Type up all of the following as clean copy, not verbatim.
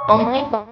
Oh my god.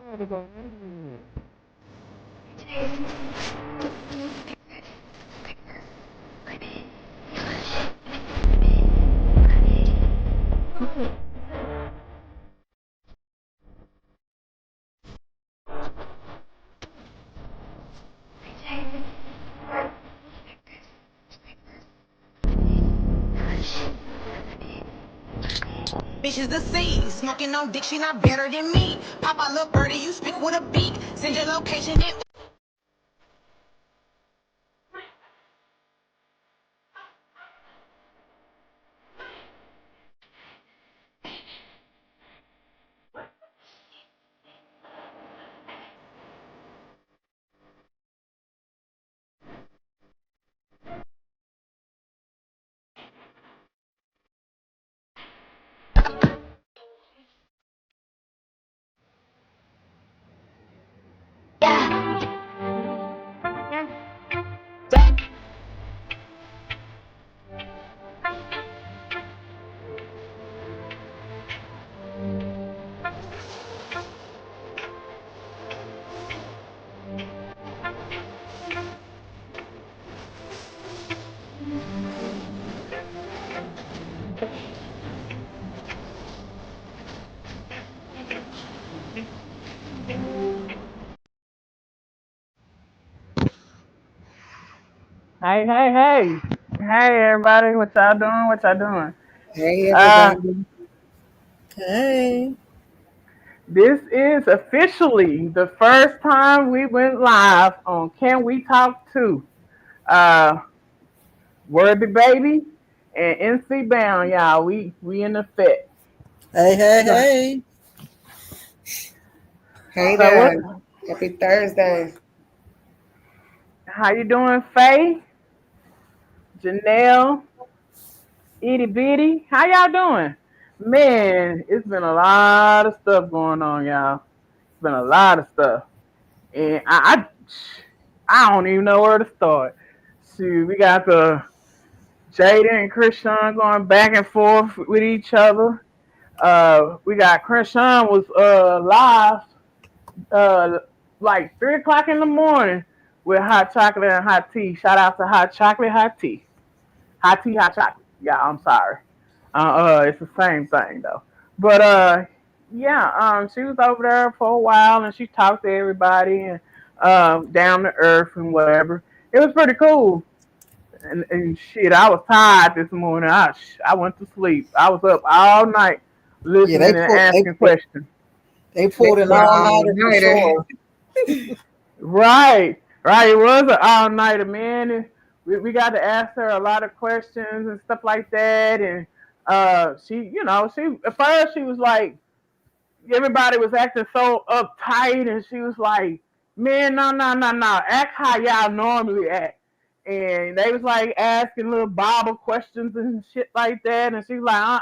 Bitches the sea, smoking on dick, she not better than me. Pop a little birdie, you spit with a beak. Send your location and Hey, hey, hey. Hey, everybody. What y'all doing? What y'all doing? Hey Uh, everybody. Hey. this is officially the first time we went live on Can We Talk To? Uh, Worthy Baby and NC Bound, y'all. We in effect. Hey, hey, So, hey. Hey so what? there. Happy Thursday. How you doing, Faye? Janelle? Itty Bitty? How y'all doing? Man, it's been a lot of stuff going on, y'all. It's been a lot of stuff. And I don't even know where to start. See, we got the Jaden and Chrisean going back and forth with each other. We got Chrisean was live uh like 3 o'clock in the morning with hot chocolate and hot tea. Shout out to hot chocolate, hot tea. Hot tea, hot chocolate. Yeah, I'm sorry. It's the same thing though. But yeah, she was over there for a while and she talked to everybody and down to earth and whatever. It was pretty cool. And shit, I was tired this morning. I went to sleep. I was up all night Yeah, listening and asking questions. they They pulled an were all all nighter for nighter. sure. Right, right. It was an all nighter, man. And we got to ask her a lot of questions and stuff like that. And she at first she was like, everybody was acting so uptight, and she was like, "Man, no, no, no, no, act how y'all normally act." And they was like asking little Bible questions and shit like that, and she's like,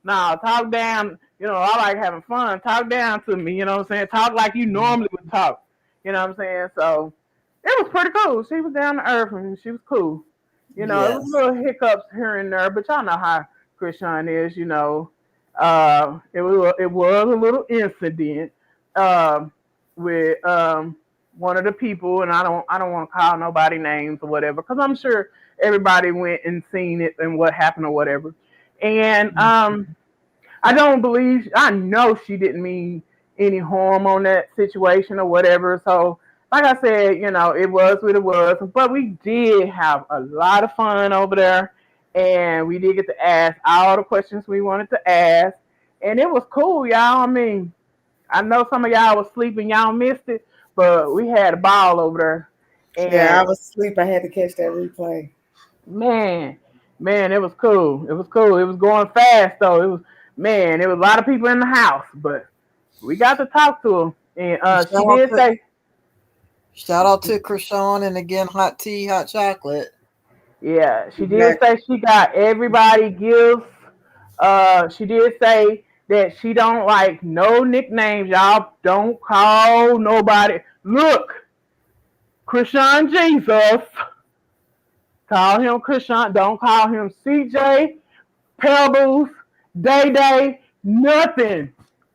"No, talk down. I like having fun. Talk down to me. You know what I'm saying? Talk like you normally would talk. You know what I'm saying?" So it was pretty cool. She was down to earth and she was cool. It was Yes. little hiccups here and there, but y'all know how Christian is. It was a little incident um, with one of the people, and I don't want to call nobody names or whatever, because I'm sure everybody went and seen it and what happened or whatever. And I know she didn't mean any harm on that situation or whatever. So, like I said, it was what it was. But we did have a lot of fun over there, and we did get to ask all the questions we wanted to ask, and it was cool, y'all. I mean, I know some of y'all was sleeping, y'all missed it, but we had a ball over there, Yeah, I and was asleep. I had to catch that replay. man, man, it was cool. It was cool. It was going fast though. There was a lot of people in the house, but we got to talk to her, and she Shout out did to say, shout out to Krishan and again hot tea, hot chocolate. yeah, she did Exactly. say she got everybody gifts. She did say that she don't like no nicknames. Y'all don't call nobody. Look, Chrisean Jesus. Call him Chrisean. Don't call him CJ, Pebbles, Day Day, nothing.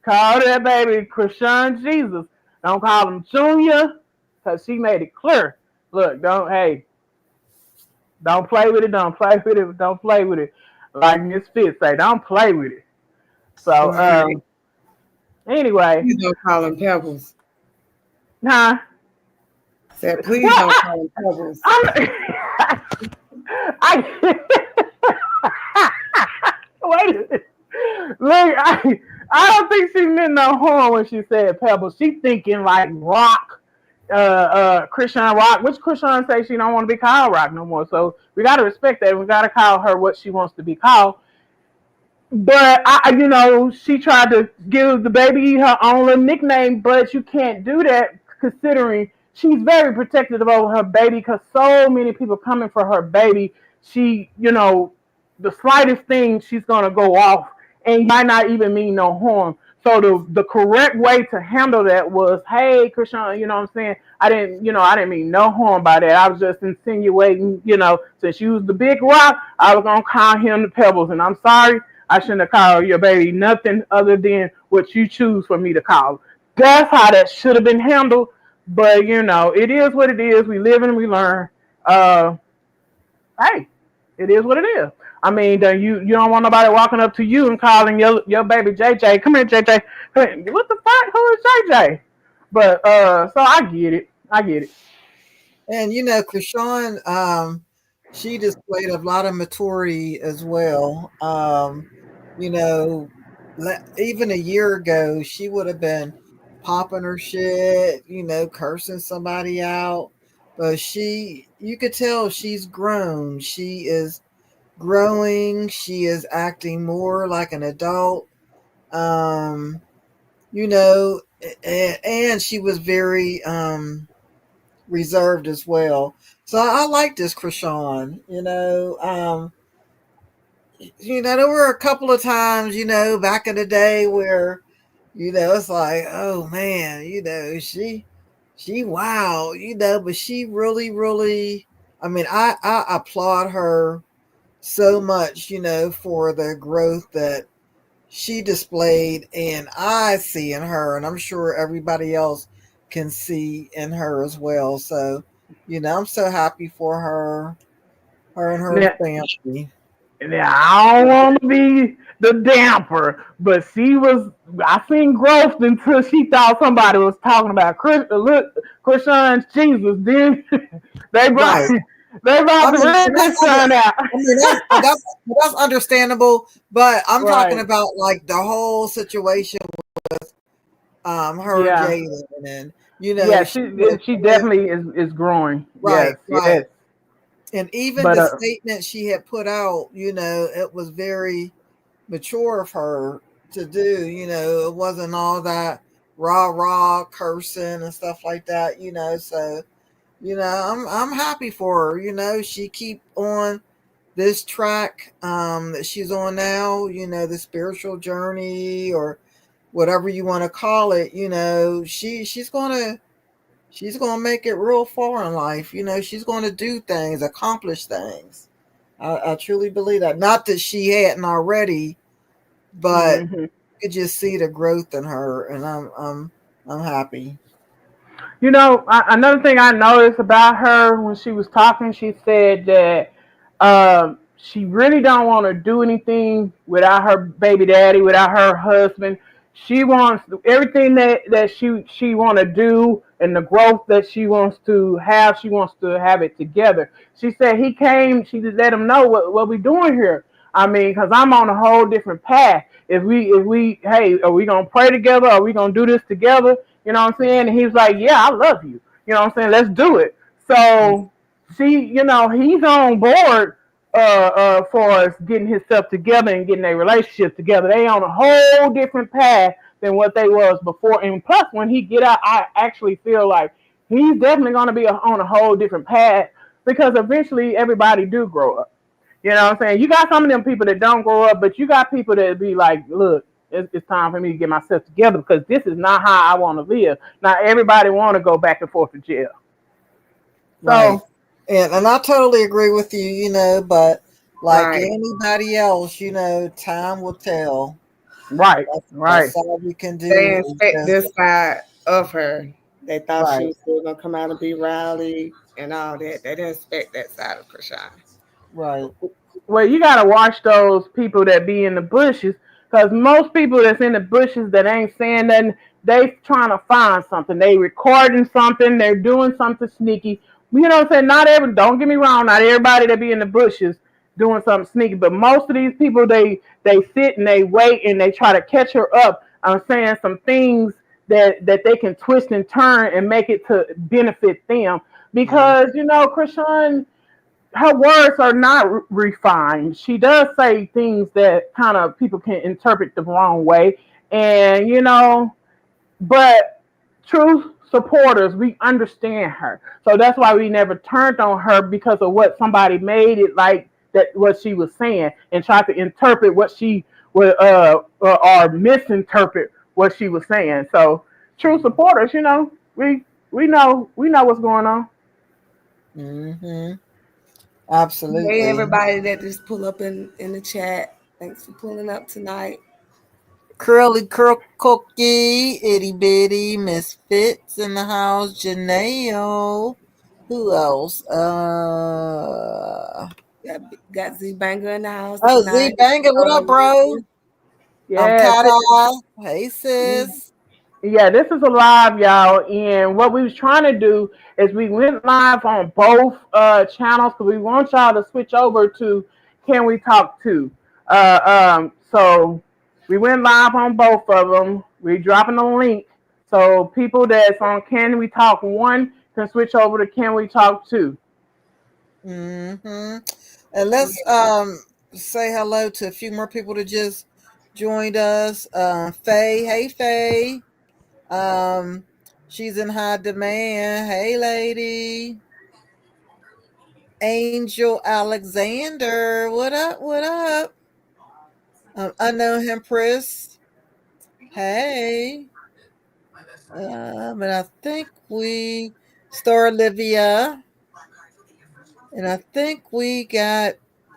Call that baby Chrisean Jesus. Don't call him Junior, because she made it clear. Look, don't play with it. Don't play with it. Don't play with it. Like Miss Fitz say, don't play with it. So Right. anyway, Please don't call them pebbles. huh? Said, please Well, don't call them pebbles. I wait a minute. Look, I don't think she meant no harm when she said pebbles. She thinking like rock, Chrisean Rock, which Chrisean say she don't want to be called Rock no more. So we got to respect that. We got to call her what she wants to be called. But she tried to give the baby her own little nickname, but you can't do that considering she's very protective over her baby because so many people coming for her baby. She, the slightest thing she's gonna go off and might not even mean no harm. So the correct way to handle that was, hey, Chrisean, you know what I'm saying? I didn't mean no harm by that. I was just insinuating, since you was the big rock, I was gonna call him the pebbles, and I'm sorry. I shouldn't have called your baby nothing other than what you choose for me to call. That's how that should have been handled. But it is what it is. We live and we learn. Hey, it is what it is. I mean, you don't want nobody walking up to you and calling your baby JJ. Come here, JJ. What the fuck? Who is JJ? But so I get it. And Chrisean, she displayed a lot of maturity as well. You know, even a year ago, she would have been popping her shit, cursing somebody out. But you could tell she's grown. She is growing. She is acting more like an adult. Um, and she was very reserved as well. So I like this Chrisean. There were a couple of times, back in the day where, it's like, oh man, she wow, but she really, really, I mean, I applaud her so much, for the growth that she displayed and I see in her, and I'm sure everybody else can see in her as well. So, I'm so happy for her and her Now, family. I don't want to be the damper, but I seen growth until she thought somebody was talking about Chrisean Jesus. Then they brought Right. they brought I the mean, real Chrisean out. that's understandable, but I'm talking Right. about like the whole situation, her and Yeah. Jaden, and Yeah, she she definitely is growing. right, Yes, right. yes. And even But the statement she had put out, it was very mature of her to do. It wasn't all that rah cursing and stuff like that. So I'm happy for her. She keep on this track that she's on now. The spiritual journey or whatever you want to call it. She's gonna make it real far in life. She's gonna do things, accomplish things. I truly believe that. Not that she hadn't already, but hmm you could just see the growth in her, and I'm happy. Another thing I noticed about her when she was talking, she said that she really don't want to do anything without her baby daddy, without her husband. She wants everything that she want to do and the growth that she wants to have. She wants to have it together. She said he came. She just let him know what we doing here. I mean, because I'm on a whole different path. If we, hey, are we gonna pray together? Are we gonna do this together? You know what I'm saying? And he's like, yeah, I love you. You know what I'm saying? Let's do it. So he's on board for us getting himself together and getting a relationship together. They on a whole different path than what they was before. And plus, when he get out, I actually feel like he's definitely going to be on a whole different path because eventually everybody do grow up. You know what I'm saying? You got some of them people that don't grow up, but you got people that be like, look, it's time for me to get myself together because this is not how I want to live. Not everybody want to go back and forth to jail. Right. So, And I totally agree with you, but like Right. anybody else, time will tell. Right, That's right, all we can do. They Is expect just, this side of her. They thought she right, was still gonna come out and be rowdy and all that. They didn't expect that side of Chrisean. right. well, you gotta watch those people that be in the bushes, because most people that's in the bushes that ain't saying nothing, they trying to find something. They recording something. They're doing something sneaky. You know what I'm saying? Not every. Don't get me wrong. Not everybody that be in the bushes doing something sneaky, but most of these people they sit and they wait and they try to catch her up on saying some things that they can twist and turn and make it to benefit them. Mhm. Because Krishan, her words are not refined. She does say things that kind of people can interpret the wrong way, and but true supporters, we understand her. So that's why we never turned on her because of what somebody made it like that what she was saying and tried to interpret what she was or misinterpret what she was saying. So true supporters, we know what's going on. Mhm. Hey Absolutely. everybody that just pull up in the chat. Thanks for pulling up tonight. Curly Curl Cookie, Itty Bitty, Misfits in the house, Janelle. Who else? Got Z Banger in the house Oh, Z tonight. Banger, what up, bro? I'm Yeah, Cat Eye. Hey, Mm, sis. yeah, this is a live, y'all. And what we was trying to do is we went live on both channels because we want y'all to switch over to Can We Talk To. So we went live on both of them. We dropping a link so people that's on Can We Talk One can switch over to Can We Talk Two. Mm-hmm. And let's yeah. say hello to a few more people that just joined us. Faye, hey Faye. Um, she's in high demand. Hey, lady. Angel Alexander. What up? What up? Unknown Empress. Hey. But I think we Star Olivia. And I think we got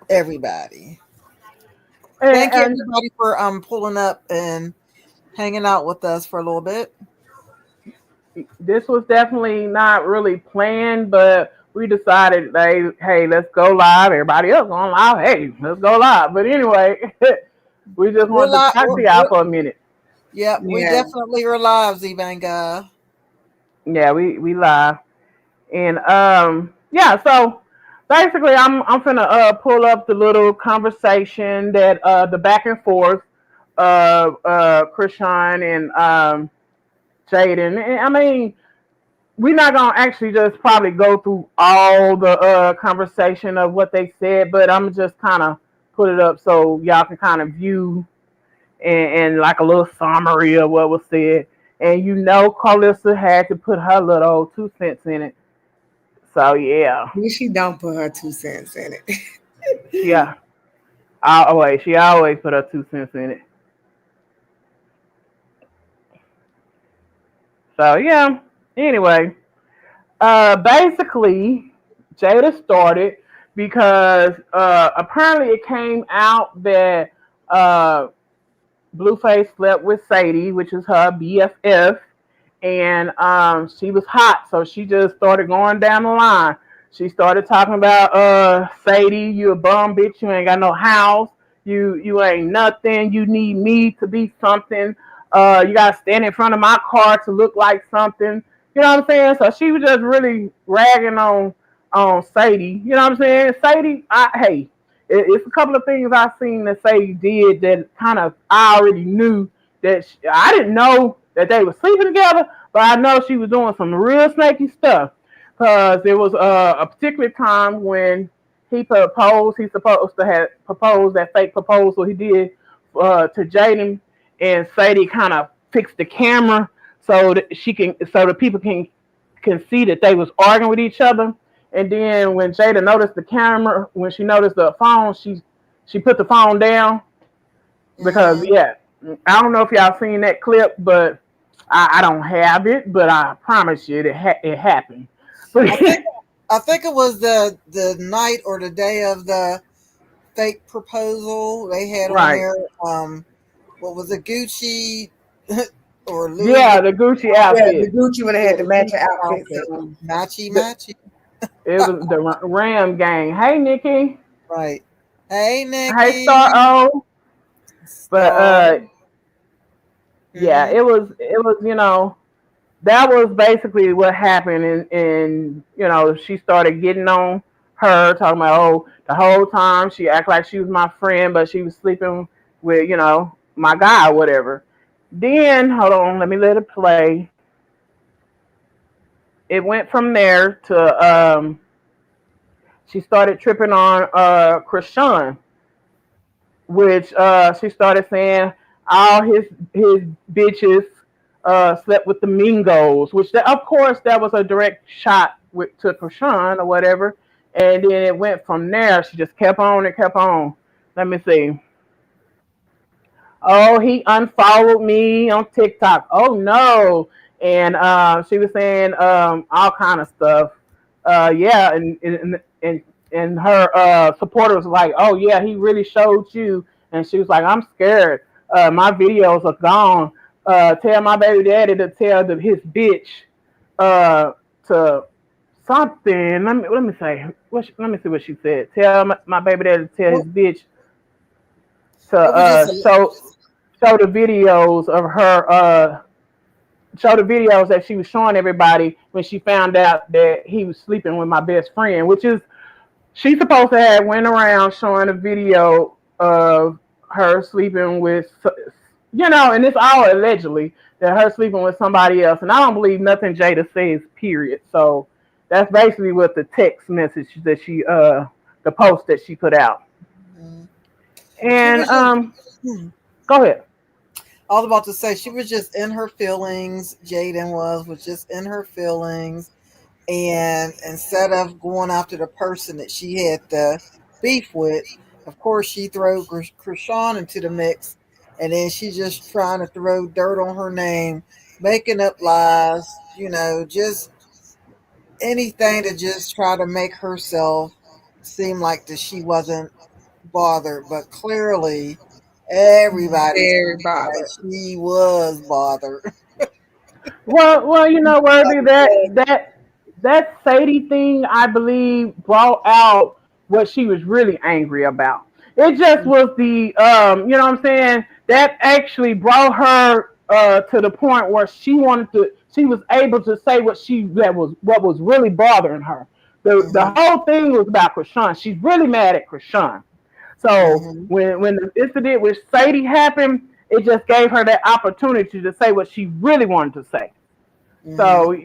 everybody. Thank you And everybody for pulling up and hanging out with us for a little bit. this was definitely not really planned, but we decided, like, hey, let's go live. Everybody else on live, hey, let's go live. But anyway, we just We're wanted to live. talk to y'all for a minute. Yep, we Yeah. definitely are live, Zbanga. Yeah, we live, and yeah. So basically, I'm finna pull up the little conversation that the back and forth Chrisean and Jaden. And, I mean, we're not gonna actually just probably go through all the conversation of what they said, but I'm just kind of put it up so y'all can kind of view and like a little summary of what was said. And Carlissa had to put her little 2 cents in it. So yeah, She don't put her 2 cents in it. yeah. Always, she always put her 2 cents in it. So yeah. Anyway, basically, Jada started because apparently it came out that Blueface slept with Sadie, which is her BFF, and she was hot, so she just started going down the line. She started talking about Sadie, you a bum bitch, you ain't got no house, you ain't nothing, you need me to be something. You gotta stand in front of my car to look like something. You know what I'm saying? So she was just really ragging on Sadie. You know what I'm saying? Sadie, hey, it's a couple of things I've seen that Sadie did that kind of I already knew that I didn't know that they were sleeping together, but I know she was doing some real snaky stuff. Because there was a particular time when he proposed, he's supposed to have proposed that fake proposal he did to Jaden, and Sadie kind of fixed the camera so that so the people can see that they was arguing with each other. And then when Jada noticed the camera, when she noticed the phone, she put the phone down because Mm-hmm. yeah, I don't know if y'all seen that clip, but I don't have it, but I promise you it happened. But I think I think it was the night or the day of the fake proposal they had on right, there. what was it, Gucci or Louis Yeah, Vuitton? the Gucci Yeah, the outfit. Gucci when they Yeah, had the the matching Gucci outfits outfit, on. matchy The, matchy. it was the Ram gang. Hey, Nikki. Right. Hey, Hey, Star Nikki. O. But Star. yeah, Mm-hmm. it was. That was basically what happened, and she started getting on her, talking about, oh, the whole time she act like she was my friend, but she was sleeping with my guy or whatever. Then hold on, let me let it play. It went from there to she started tripping on Chrisean, which she started saying all his bitches slept with the Mingos, which of course that was a direct shot to Krishan or whatever. And then it went from there. She just kept on and kept on. Let me see. Oh, he unfollowed me on TikTok. Oh no. And she was saying all kind of stuff. Yeah, and her supporters was like, oh yeah, he really showed you. And she was like, I'm scared. My videos are gone. Tell my baby daddy to tell his bitch uh, to something. Let me say. Let me see what she said. Tell my baby daddy to tell his Well, bitch to it was just a, show the videos of her show the videos that she was showing everybody when she found out that he was sleeping with my best friend, which is she's supposed to have went around showing a video of her sleeping with and it's all allegedly that her sleeping with somebody else, and I don't believe nothing Jada says, period. So that's basically what the text message that the post that she put out. mm, she And was just, hmm, go ahead. I was about to say, she was just in her feelings. Jaden was just in her feelings. And instead of going after the person that she had the beef with, of course, she threw Krishan into the mix. And then she just trying to throw dirt on her name, making up lies, just anything to just try to make herself seem like that she wasn't bothered. But clearly, everybody Very seemed like bothered. she was bothered. Well, Like Worthy, I that said, that Sadie thing, I believe, brought out what she was really angry about. It just was the, you know what I'm saying? That actually brought her to the point where she was able to say what was really bothering her. The mm-hmm, whole thing was about Krishan. She's really mad at Krishan. So mm-hmm, when the incident with Sadie happened, it just gave her that opportunity to say what she really wanted to say. mm-hmm. So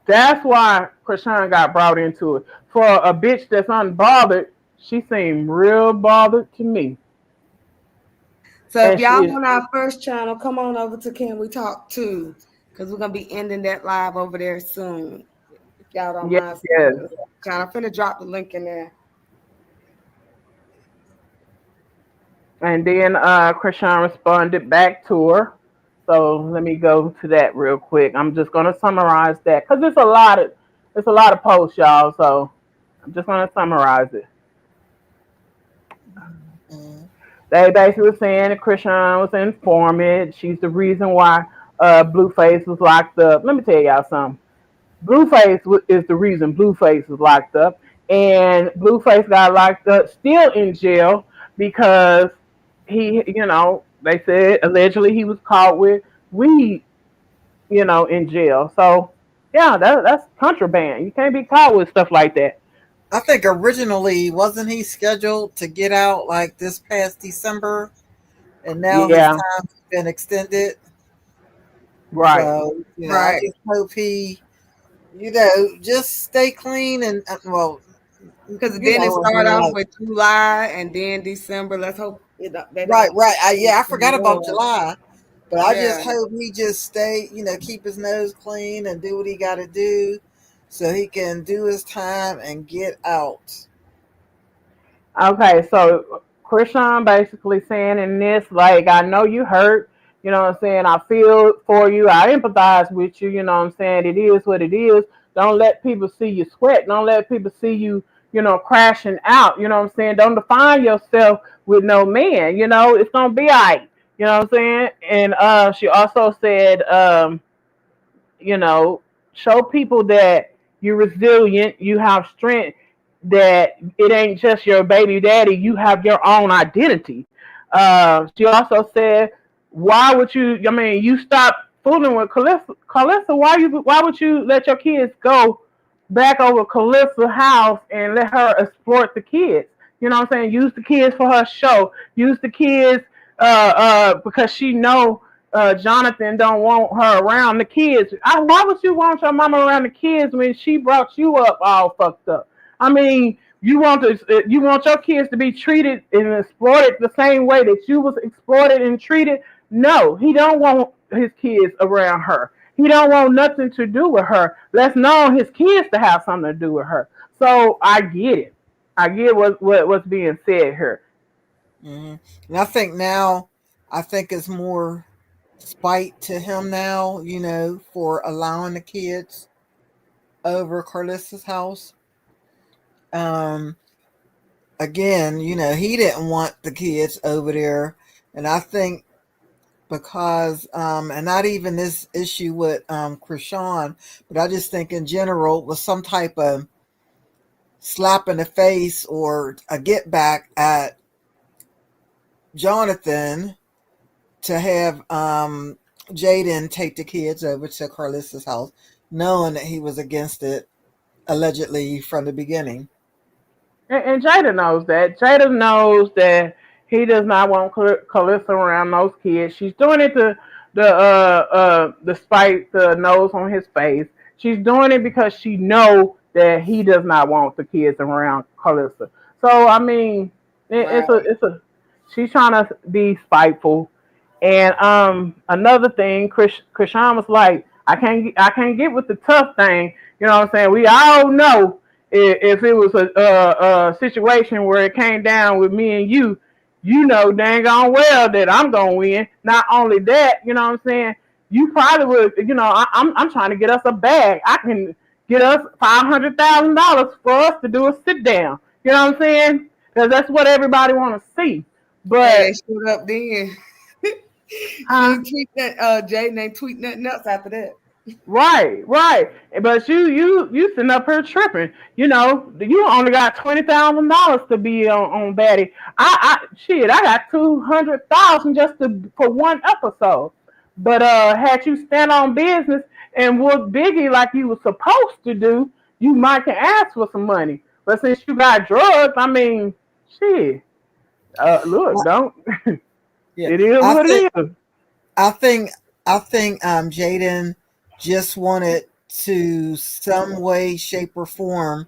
that's why Krishan got brought into it. For a bitch that's unbothered, she seemed real bothered to me. So if And she y'all is, on our first channel, come on over to Can We Talk Too, because we're gonna be ending that live over there soon. If y'all don't yes, mind yes. supporting the channel, I'm finna drop the link in there. And then Krishan responded back to her. So let me go to that real quick. I'm just gonna summarize that because it's a lot of posts, y'all. So I'm just gonna summarize it. Mm-hmm. They basically were saying that Krishan was an informant. She's the reason why Blueface was locked up. Let me tell y'all something. Blueface is the reason Blueface was locked up, and Blueface got locked up, still in jail because they said allegedly he was caught with weed, in jail. So yeah, that's contraband. You can't be caught with stuff like that. I think originally wasn't he scheduled to get out like this past December, and now his Yeah, time's been extended. right. So I Right. just hope he, just stay clean and well, Because then it I start mean, off like with July and then December. Let's hope they right, don't right. do Yeah, I forgot about more. July, but I just Yeah. hope he just stay, keep his nose clean and do what he got to do, so he can do his time and get out. Okay, so Krishan basically saying in this, like, I know you hurt, what I'm saying? I feel for you, I empathize with you, what I'm saying? It is what it is. Don't let people see you sweat. Don't let people see you, crashing out, what I'm saying? Don't define yourself with no man, it's gonna be all right. You know what I'm saying? And she also said, you know, show people that you're resilient, you have strength, that it ain't just your baby daddy, you have your own identity. She also said, why would you, I mean, you stop fooling with Calissa. Calissa, why would you let your kids go back over Calissa's house and let her exploit the kids? You know what I'm saying? Use the kids for her show. Use the kids because she know Jonathan don't want her around the kids. Why would you want your mama around the kids when she brought you up all fucked up? I mean, you want your kids to be treated and exploited the same way that you was exploited and treated. No, he don't want his kids around her. He don't want nothing to do with her. Let's know his kids to have something to do with her. So I get it. I get what's being said here. Hmm. And I think now, I think it's more spite to him now, for allowing the kids over Carlissa's house. Um, Again, he didn't want the kids over there, and I think because, and not even this issue with Chrisean, but I just think in general was some type of slap in the face or a get back at Jonathan to have Jaden take the kids over to Carlissa's house, knowing that he was against it allegedly from the beginning. And Jada knows that. Jada knows that he does not want Calissa around those kids. She's doing it to despite the nose on his face. She's doing it because she know that he does not want the kids around Calissa. So I mean, Right. it's a she's trying to be spiteful. And another thing, Chrisean was like, I can't get with the tough thing. You know what I'm saying? We all know if it was a situation where it came down with me and you know dang on well that I'm gonna win. Not only that, you know what I'm saying. You probably would, I'm trying to get us a bag. I can get us $500,000 for us to do a sit down. You know what I'm saying? Because that's what everybody want to see. Hey, they But showed up then. She huh? ain't tweet that. Jaden ain't tweet nothing else after that. Right, right. But you sitting up here tripping. You only got $20,000 to be on Batty. I got 200,000 just for one episode. But had you stand on business and work Biggie like you was supposed to do, you might can ask for some money. But since you got drugs, I mean, shit. Look, don't. Yeah, It is I what think, it is. I think, I think, Jaden just wanted to some way, shape, or form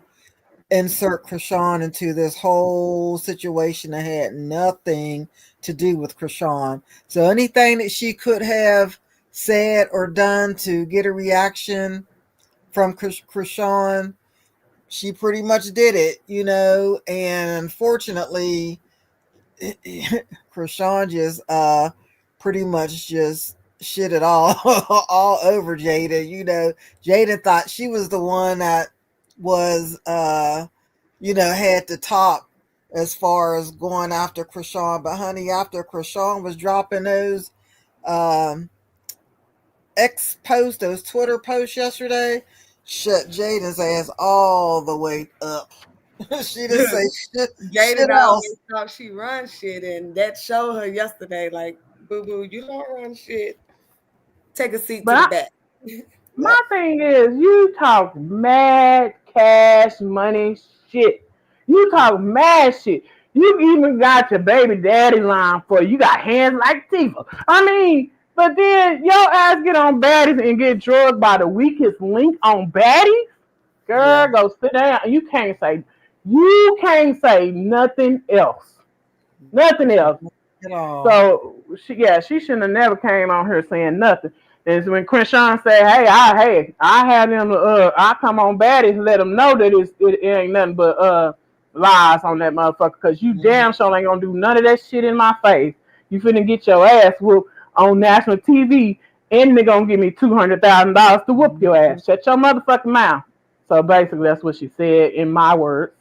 insert Chrisean into this whole situation that had nothing to do with Chrisean. So anything that she could have said or done to get a reaction from Chrisean, she pretty much did it. And unfortunately, Chrisean just pretty much just shit it all all over Jada. Jada thought she was the one that was had the top as far as going after Chrisean. But honey, after Chrisean was dropping those um those Twitter posts yesterday, shut Jada's ass all the way up. She didn't say shit Jaden else. always thought she run shit, and that showed her yesterday. Like, boo boo, you don't run shit. Take a seat to But the back. my thing is, you talk mad cash money shit. You talk mad shit. You even got your baby daddy line for you. You got hands like Tifa. I mean, but then your ass get on baddies and get drugged by the weakest link on baddies. Girl, Yeah, go sit down. You can't say nothing else. Nothing else. at all. So she shouldn't have never came on here saying nothing. And so when Chrisean said, I had them I come on baddies and let them know that it ain't nothing but lies on that motherfucker, because you Mhm. damn sure ain't gonna do none of that shit in my face. You finna get your ass whooped on national TV, and they gonna give me $200,000 to whoop your ass. Shut your motherfucking mouth. So basically that's what she said in my words.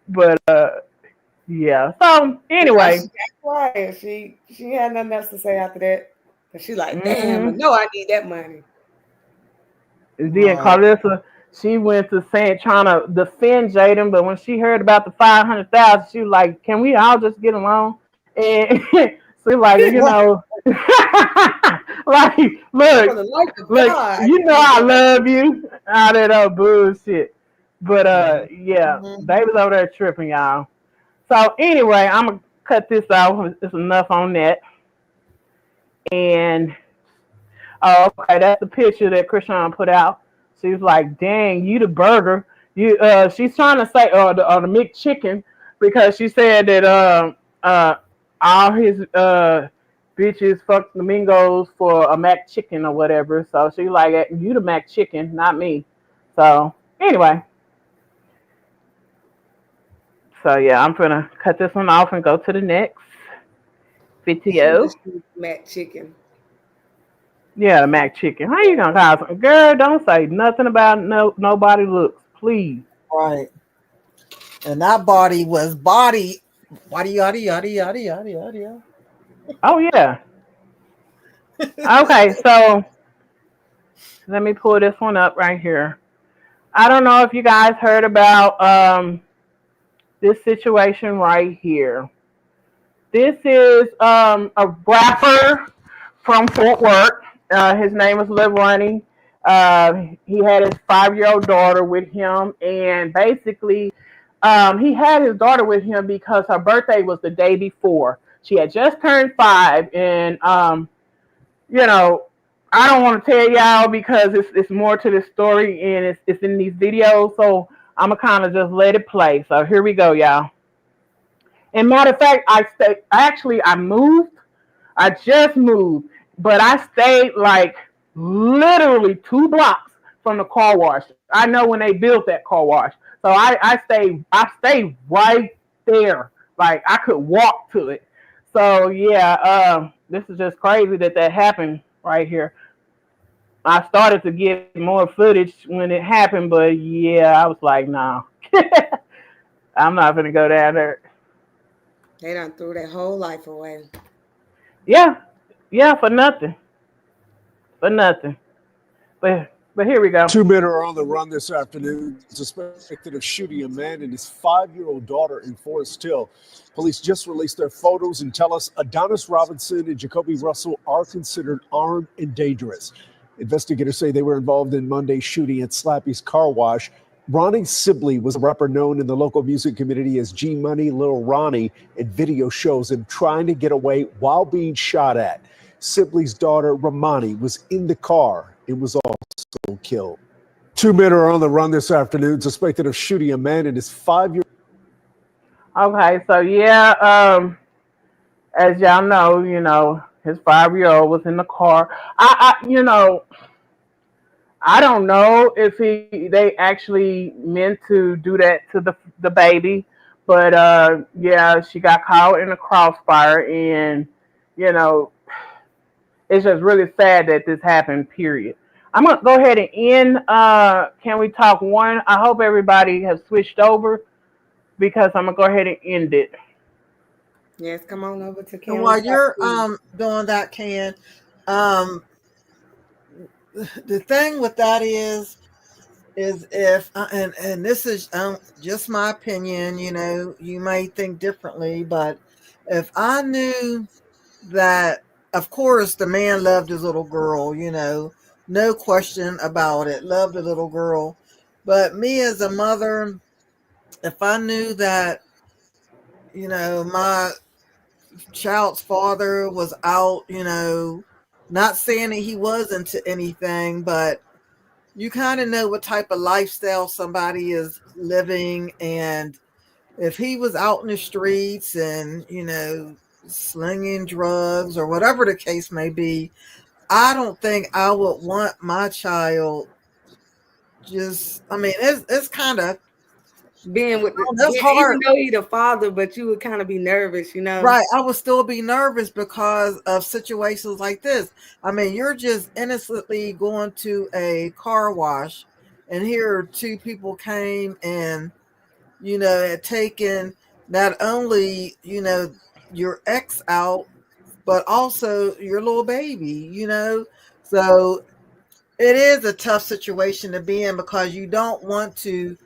But Yeah. So Because she anyway. got quiet. She had nothing else to say after that. Cause she like, damn, I Mm-hmm. know I need that money. Then Right. Carlissa, she went to saying trying to defend Jaden, but when she heard about the 500,000, she was like, "Can we all just get along?" And so like, like, For look, the life of look, God, you know you need I to help love me. you. All that old bullshit. But yeah, Mhm. they was over there tripping, y'all. So anyway, I'm gonna cut this off. It's enough on that. And oh, okay, that's the picture that Chrisean put out. She's like, "Dang, you the burger." You, she's trying to say, or the McChicken, because she said that uh, all his bitches fuck flamingos for a Mac Chicken or whatever. So she's like, "You the Mac Chicken, not me." So anyway, so yeah, I'm gonna cut this one off and go to the next She video. was Matt Chicken. Yeah, the Mac Chicken. How you gonna call some girl? Don't say nothing about nobody looks, please. Right. And that body was body yada yada yada yada yada. Oh yeah. Okay, so let me pull this one up right here. I don't know if you guys heard about this situation right here. This is a rapper from Fort Worth. His name is Lil Ronnie. He had his 5-year-old daughter with him, and basically, he had his daughter with him because her birthday was the day before. She had just turned 5, and you know, I don't want to tell y'all because it's more to the story and it's in these videos. So I'm gonna kind of just let it play. So here we go, y'all. And matter of fact, I moved. I just moved, but I stayed like literally 2 blocks from the car wash. I know when they built that car wash, so I stayed right there. Like I could walk to it. So yeah, this is just crazy that happened right here. I started to get more footage when it happened, but yeah, I was like, nah, I'm not gonna go down there. They done threw their whole life away. Yeah, yeah, for nothing, for nothing. But here we go. 2 men are on the run this afternoon, suspected of shooting a man and his 5-year-old daughter in Forest Hill. Police just released their photos and tell us Adonis Robinson and Jacoby Russell are considered armed and dangerous. Investigators say they were involved in Monday's shooting at Slappy's Car Wash. Ronnie Sibley was a rapper known in the local music community as G Money Lil Ronnie, and video shows him trying to get away while being shot at. Sibley's daughter, Ramani, was in the car and was also killed. 2 men are on the run this afternoon, suspected of shooting a man and his 5-year-old. Okay, so yeah, as y'all know, his 5-year-old was in the car. I don't know if they actually meant to do that to the baby, but yeah, she got caught in a crossfire, and you know, it's just really sad that this happened. Period. I'm gonna go ahead and end. Can we talk one? I hope everybody has switched over because I'm gonna go ahead and end it. Yes, come on over to And Can We while Talk you're To? doing that, Ken, um the thing with that is if and this is just my opinion, you may think differently, but if I knew that, of course, the man loved his little girl, no question about it, loved the little girl. But me as a mother, if I knew that, my child's father was out, not saying that he wasn't to anything, but you kind of know what type of lifestyle somebody is living. And if he was out in the streets and, slinging drugs or whatever the case may be, I don't think I would want my child I mean, it's kind of, Being with that's even hard. though he the father, but you would kind of be nervous, Right. I would still be nervous because of situations like this. I mean, you're just innocently going to a car wash, and here 2 people came and, had taken not only, your ex out, but also your little baby. So it is a tough situation to be in because you don't want to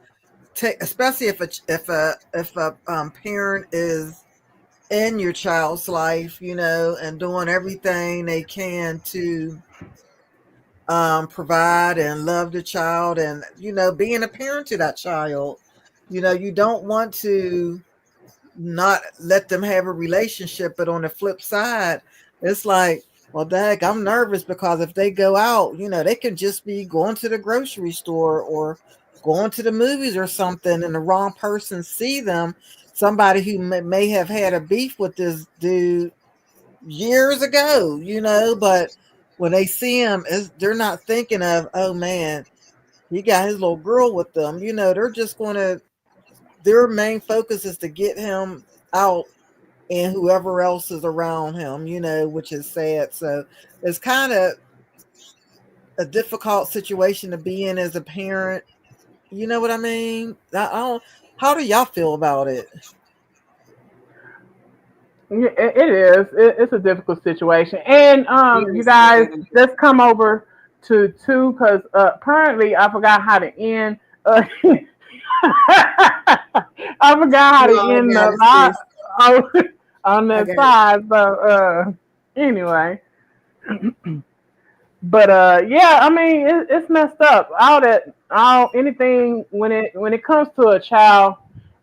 take, especially if a parent is in your child's life, and doing everything they can to provide and love the child, and being a parent to that child. You don't want to not let them have a relationship, but on the flip side, it's like, well, dag, I'm nervous because if they go out, they can just be going to the grocery store or going to the movies or something, and the wrong person see them, somebody who may have had a beef with this dude years ago, but when they see him, they're not thinking of, oh man, he got his little girl with them. They're just going to, their main focus is to get him out and whoever else is around him, which is sad. So it's kind of a difficult situation to be in as a parent. You know what I mean? I don't, how do y'all feel about it? Yeah, it is. It's a difficult situation. And you Yes, guys, ma'am. just come over to two because apparently I forgot how to end. I forgot how You to all end got the it, live sis. on, on I the got it. side. So anyway, but yeah, I mean it's messed up. All anything when it comes to a child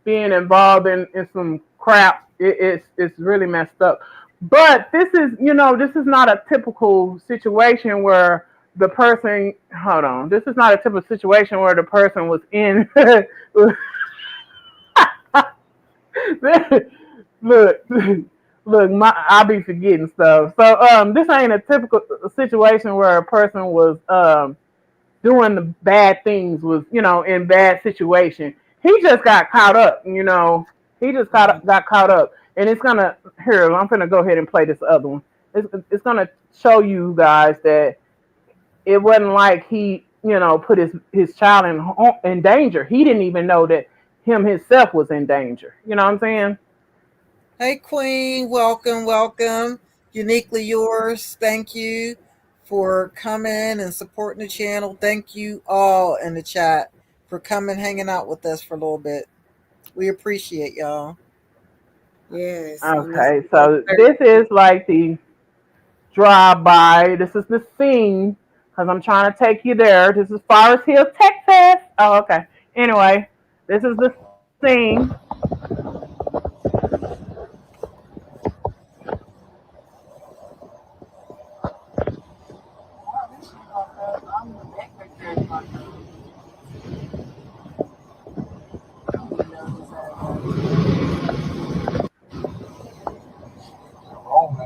being involved in some crap, it's really messed up. But this is not a typical situation where the person hold on. This is not a typical situation where the person was in look, look, I'll be forgetting stuff. So this ain't a typical situation where a person was doing the bad things, was in bad situation. He just got caught up. He just got caught up, and it's gonna here. I'm gonna go ahead and play this other one. It's gonna show you guys that it wasn't like he put his child in danger. He didn't even know that him himself was in danger. You know what I'm saying? Hey, Queen, welcome, welcome. Uniquely yours. Thank you for coming and supporting the channel. Thank you all in the chat for coming, hanging out with us for a little bit. We appreciate y'all. Yes, and it's Okay, so so this is like the drive by. This is the scene because I'm trying to take you there. This is Forest Hill, Texas. Oh, okay. Anyway, this is the scene.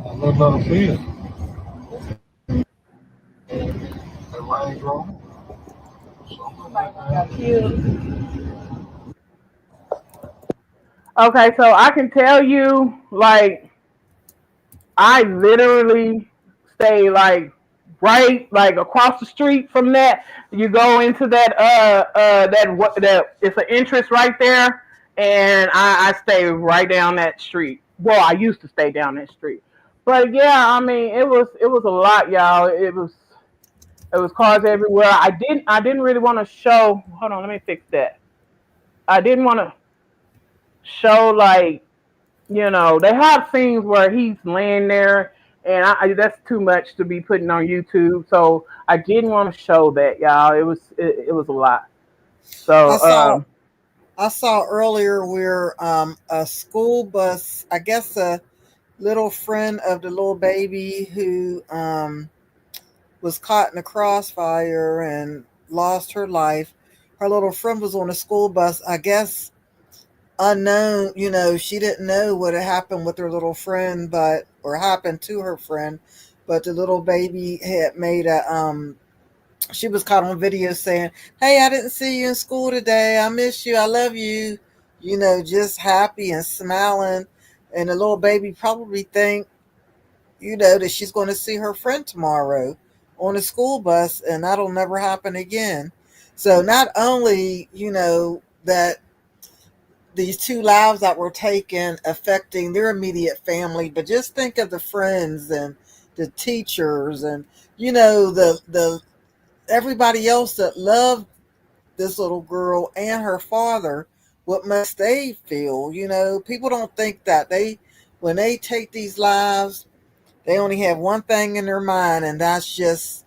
A little bit of fear. The rain drone. Okay, so I can tell you, like, I literally stay like right like across the street from that. You go into that it's an entrance right there, and I stay right down that street. Well, I used to stay down that street, but yeah, I mean it was a lot, y'all. It was cars everywhere. I didn't really want to show. Hold on, let me fix that. I didn't want to show like they have scenes where he's laying there, and that's too much to be putting on YouTube. So I didn't want to show that, y'all. It was a lot. I So saw I saw earlier where a school bus, I guess a little friend of the little baby who was caught in a crossfire and lost her life. Her little friend was on a school bus, I guess unknown, she didn't know what had happened with her little friend, but or happened to her friend, but the little baby had made a she was caught on video saying, "Hey, I didn't see you in school today. I miss you. I love you." Just happy and smiling. And the little baby probably think, that she's going to see her friend tomorrow on a school bus, and that'll never happen again. So not only, that these two lives that were taken affecting their immediate family, but just think of the friends and the teachers and the everybody else that loved this little girl and her father. What must they feel? People don't think that when they take these lives, they only have one thing in their mind, and that's just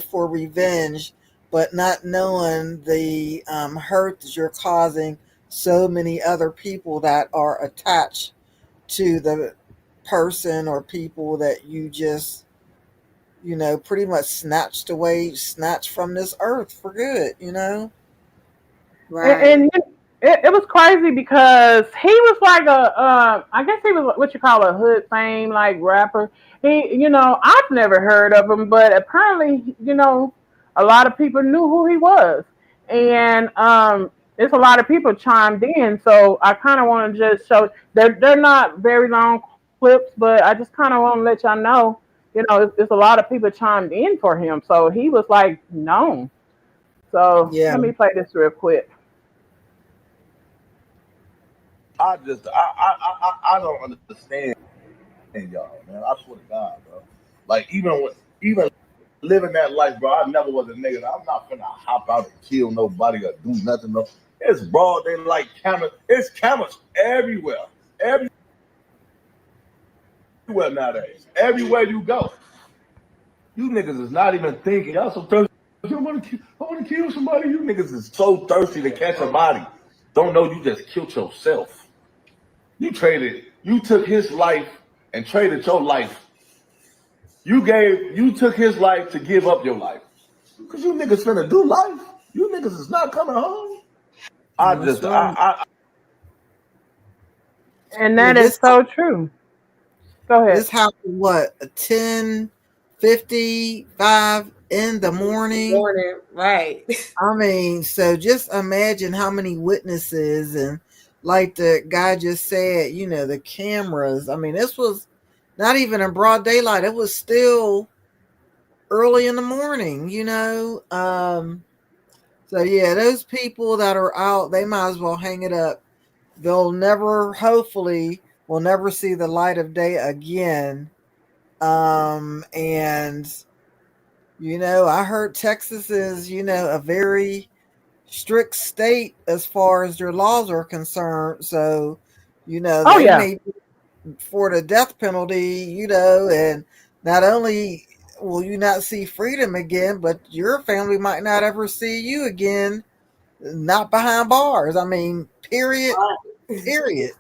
for revenge, but not knowing the hurt that you're causing so many other people that are attached to the person or people that you just pretty much snatched from this earth for good. Right. And it was crazy because he was like I guess he was what you call a hood fame like rapper. I've never heard of him, but apparently, a lot of people knew who he was, and it's a lot of people chimed in. So I kind of want to just show they're not very long clips, but I just kind of want to let y'all know, it's a lot of people chimed in for him, so he was like known. So Yeah. let me play this real quick. I don't understand y'all, man. I swear to God, bro. Like even living that life, bro. I never was a nigga. I'm not gonna hop out and kill nobody or do nothing. No. It's broad daylight cameras. It's cameras everywhere, everywhere nowadays. Everywhere you go, you niggas is not even thinking. Y'all so thirsty. I want to kill somebody. You niggas is so thirsty to catch a body. Don't know you just killed yourself. You took his life and traded your life. You took his life to give up your life. Cause you niggas finna do life. You niggas is not coming home. That's right. And Well, that is so true. Go ahead. this happened what 10:55 in the morning. Morning. Right. I mean, so just imagine how many witnesses, and like the guy just said, the cameras. I mean, this was not even in broad daylight. It was still early in the morning. So yeah, those people that are out, they might as well hang it up. They'll never, hopefully, will never see the light of day again. And I heard Texas is, a very strict state as far as their laws are concerned. So, Oh they yeah. may be for the death penalty, and not only will you not see freedom again, but your family might not ever see you again, not behind bars. I mean, period, period.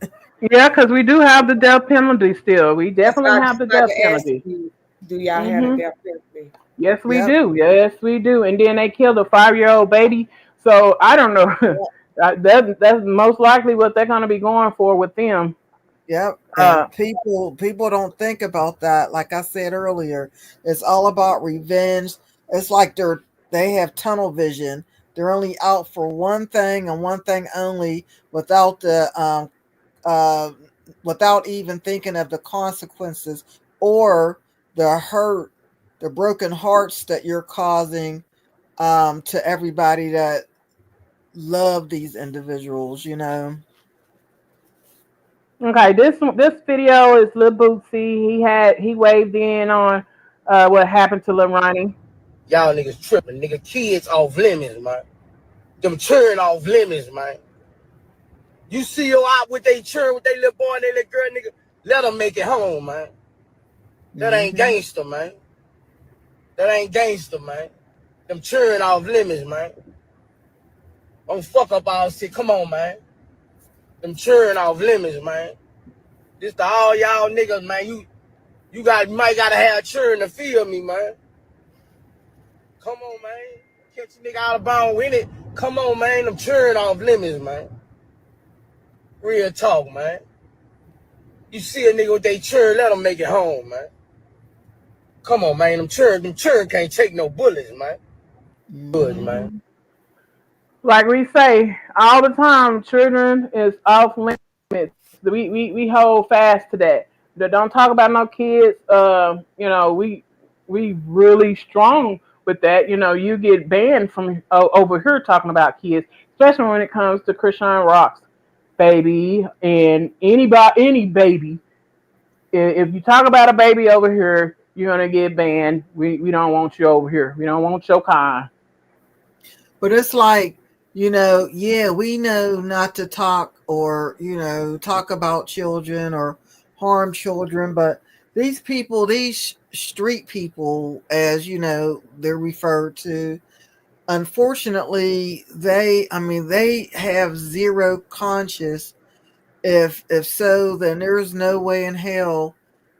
Yeah, because we do have the death penalty still. We That's what definitely I have just the about death to ask penalty. you. Do y'all have a Hmm. death penalty? Yes, we Yep. do. Yes, we do. And then they killed a 5-year-old baby. So I don't know. Yep. That's most likely what they're going to be going for with them. Yep. Uh, And people don't think about that. Like I said earlier, it's all about revenge. It's like they have tunnel vision. They're only out for one thing and one thing only, without the uh, without even thinking of the consequences or the hurt, the broken hearts that you're causing to everybody that love these individuals. okay, this video is Lil Bootsy. He waved in on what happened to Lil Ronnie. Y'all niggas tripping. Nigga, kids off limits, man. Them children off limits, man. You see your out with they children, with they little boy and they little girl, nigga, let them make it home, man. That ain't Mm-hmm. gangster, man. That ain't gangster, man. Them children off limits, man. Don't fuck up all shit. Come on, man. Them children off limits, man. This to all y'all niggas, man. You might gotta have children to feel me, man. Come on, man. Catch a nigga out of bounds with it. Come on, man. Them children off limits, man. Real talk, man. You see a nigga with they children, let them make it home, man. Come on, man. Them children can't take no bullets, man. Good, man. Mm-hmm. Like we say all the time, children is off limits. We hold fast to that. Don't talk about no kids. We really strong with that. You get banned from over here talking about kids, especially when it comes to Chrisean rocks. baby, and any baby. If you talk about a baby over here, you're gonna get banned. We don't want you over here. We don't want your kind. But it's like, yeah, we know not to talk or, talk about children or harm children, but these people, these street people, as they're referred to, unfortunately, they have zero conscience. If so, then there's no way in hell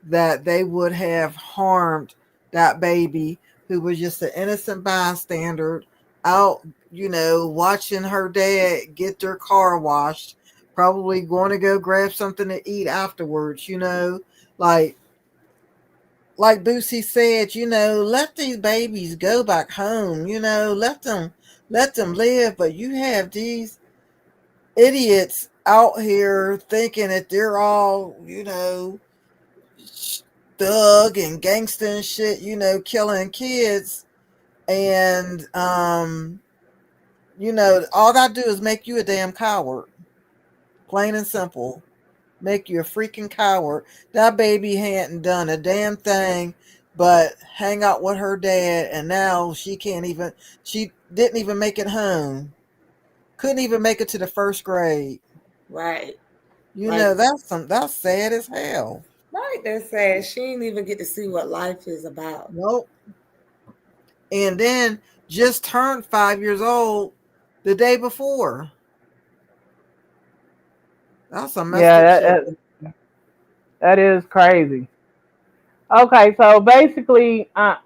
that they would have harmed that baby who was just an innocent bystander out, watching her dad get their car washed, probably going to go grab something to eat afterwards, like Boosie said, let these babies go back home, let them live. But you have these idiots out here thinking that they're all, thug and gangster and shit, killing kids. And, all that do is make you a damn coward. Plain and simple. Make you a freaking coward. That baby hadn't done a damn thing but hang out with her dad, and now she didn't even make it home. Couldn't even make it to the first grade. Right. That's sad as hell. Right, that's sad. She didn't even get to see what life is about. Nope. And then just turned 5 years old the day before. That's some messed up shit. That is crazy. Okay, so basically, I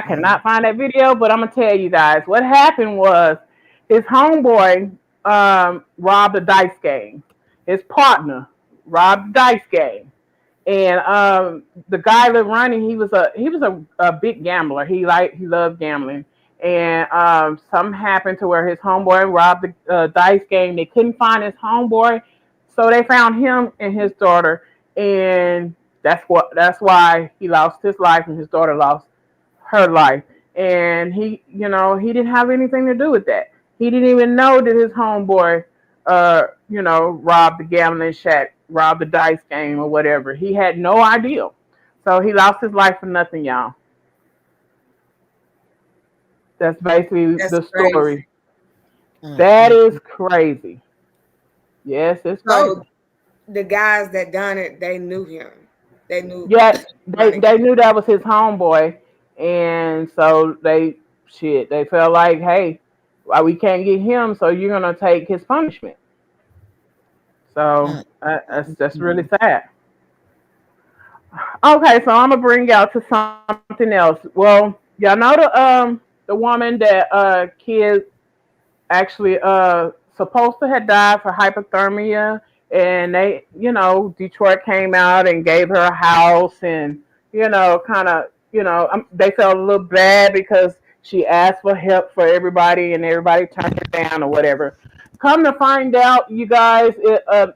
cannot find that video, but I'm gonna tell you guys what happened was his homeboy robbed a dice game. His partner robbed a dice game, and the guy that running, he was a big gambler. He loved gambling, and something happened to where his homeboy robbed the dice game. They couldn't find his homeboy, so they found him and his daughter, and that's why he lost his life and his daughter lost her life. And he didn't have anything to do with that. He didn't even know that his homeboy, robbed the gambling shack, robbed the dice game or whatever. He had no idea. So he lost his life for nothing, y'all. That's basically the story. Crazy. That is crazy. Yes, it's crazy. So the guys that done it, they knew him. They knew. Yes, they knew that was his homeboy, and so they felt like, hey, we can't get him, so you're gonna take his punishment. So that's really sad. Okay, so I'm gonna bring y'all to something else. Well, y'all know the woman that kid actually supposed to have died for hypothermia, and they, Detroit came out and gave her a house, and they felt a little bad because she asked for help for everybody, and everybody turned her down or whatever. Come to find out, you guys,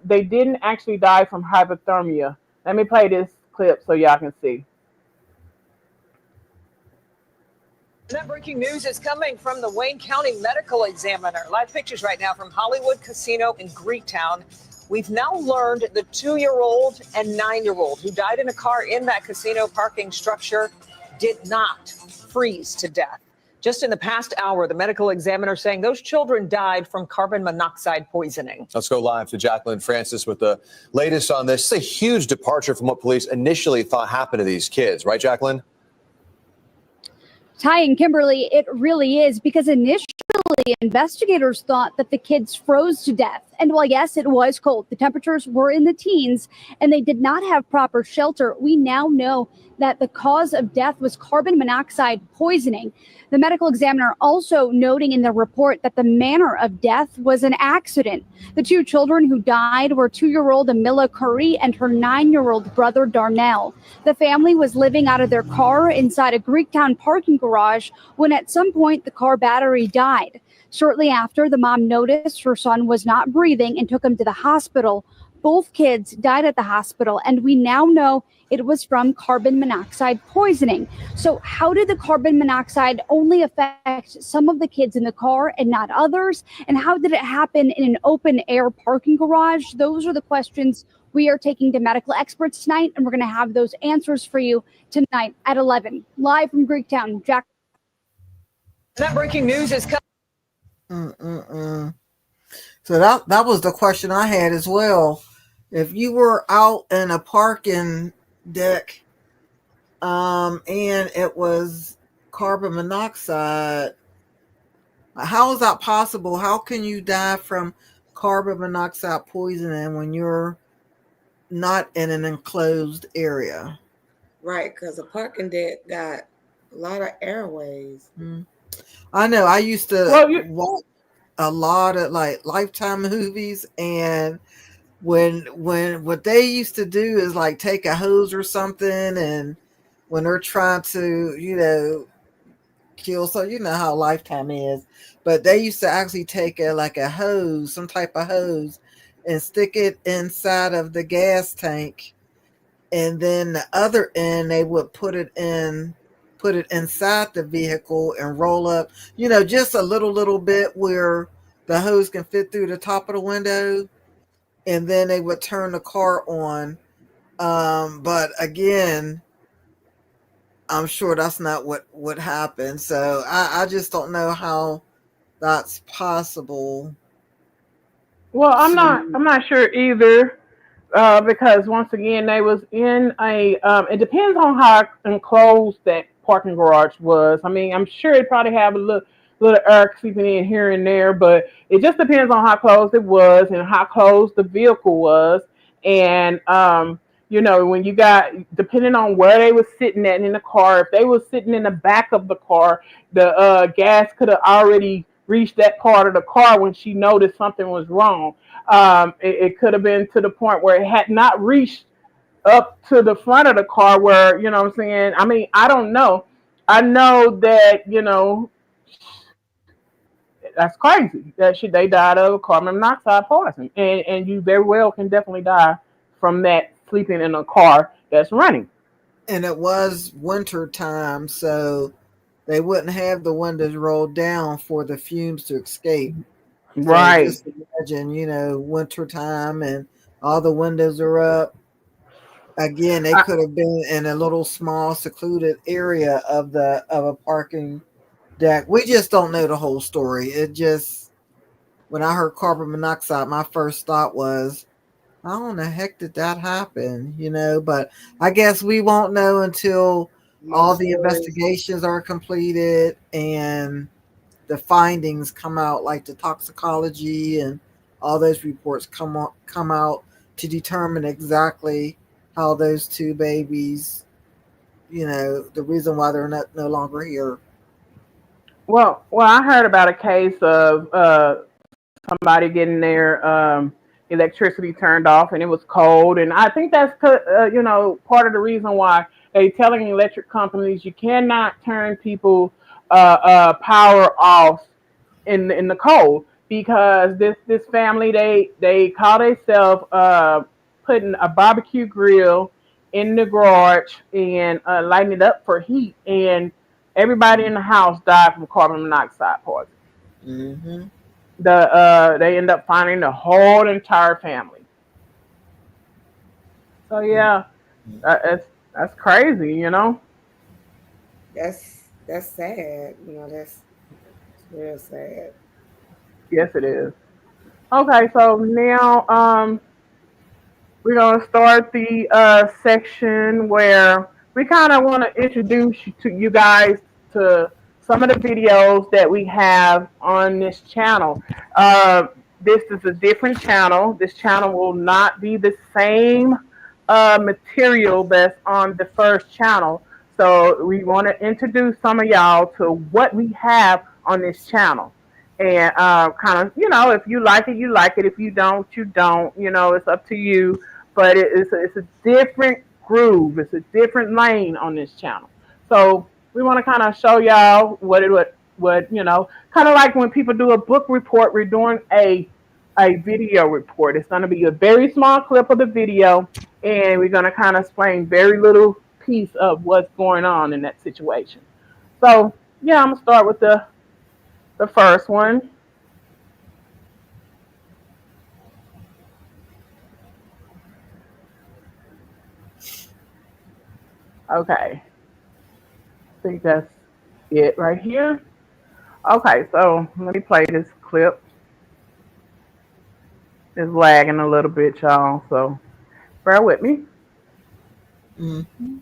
they didn't actually die from hypothermia. Let me play this clip so y'all can see. That breaking news is coming from the Wayne County Medical Examiner. Live pictures right now from Hollywood Casino in Greektown. We've now learned the 2-year-old and 9-year-old who died in a car in that casino parking structure did not freeze to death. Just in the past hour, the medical examiner saying those children died from carbon monoxide poisoning. Let's go live to Jacqueline Francis with the latest on this. It's a huge departure from what police initially thought happened to these kids, right, Jacqueline? Ty and Kimberly, it really is, because initially investigators thought that the kids froze to death. And while, yes, it was cold, the temperatures were in the teens and they did not have proper shelter. We now know that the cause of death was carbon monoxide poisoning. The medical examiner also noting in the report that the manner of death was an accident. The 2 children who died were 2-year-old Amila Curry and her 9-year-old brother Darnell. The family was living out of their car inside a Greektown parking garage when at some point the car battery died. Shortly after, the mom noticed her son was not breathing and took him to the hospital. Both kids died at the hospital, and we now know it was from carbon monoxide poisoning. So how did the carbon monoxide only affect some of the kids in the car and not others? And how did it happen in an open air parking garage? Those are the questions we are taking to medical experts tonight, and we're going to have those answers for you tonight at 11. Live from Greektown, Jack. That breaking news is coming. So that was the question I had as well. If you were out in a parking deck, and it was carbon monoxide, how is that possible? How can you die from carbon monoxide poisoning when you're not in an enclosed area? Right, because a parking deck got a lot of airways. I know. I used to watch a lot of like Lifetime movies, and when what they used to do is like take a hose or something, and when they're trying to kill, so you know how Lifetime is, but they used to actually take a hose, some type of hose, and stick it inside of the gas tank, and then the other end they would put it inside the vehicle and roll up, just a little bit where the hose can fit through the top of the window, and then they would turn the car on. But again, I'm sure that's not what happened. So I just don't know how that's possible. Well, I'm not sure either, because once again they was in a. It depends on how enclosed that parking garage was. I mean, I'm sure it probably have a little air seeping in here and there, but it just depends on how closed it was and how closed the vehicle was. And when you got, depending on where they was sitting at in the car, if they was sitting in the back of the car, the gas could have already reached that part of the car when she noticed something was wrong. It could have been to the point where it had not reached up to the front of the car where, you know what I'm saying? I mean, I don't know. I know that, that's crazy that they died of carbon monoxide poisoning. And you very well can definitely die from that sleeping in a car that's running. And it was winter time, so they wouldn't have the windows rolled down for the fumes to escape. Right. So just imagine, winter time and all the windows are up. Again, they could have been in a little small secluded area of a parking deck. We just don't know the whole story. It just, when I heard carbon monoxide, my first thought was, how in the heck did that happen? But I guess we won't know until all the investigations are completed and the findings come out, like the toxicology and all those reports come out to determine exactly how those two babies, the reason why they're no longer here. Well, I heard about a case of somebody getting their electricity turned off, and it was cold, and I think that's part of the reason why they telling electric companies you cannot turn people power off in the cold, because this family they call themselves putting a barbecue grill in the garage and lighting it up for heat, and everybody in the house died from carbon monoxide poisoning. Mm-hmm. They end up finding the whole entire family. So yeah, that's crazy, That's sad. That's real sad. Yes, it is. Okay, so now we're gonna start the section where we kind of want to introduce you guys to some of the videos that we have on this channel. This is a different channel. This channel will not be the same material that's on the first channel. So we want to introduce some of y'all to what we have on this channel. And kind of, if you like it, you like it. If you don't, you don't. It's up to you. But it's a different groove. It's a different lane on this channel. So we want to kind of show y'all what kind of like when people do a book report, we're doing a a video report. It's going to be a very small clip of the video, and we're going to kind of explain very little piece of what's going on in that situation. So, yeah, I'm going to start with the first one. Okay, I think that's it right here. Okay, so let me play this clip. It's lagging a little bit, y'all, so bear with me. Mm-hmm.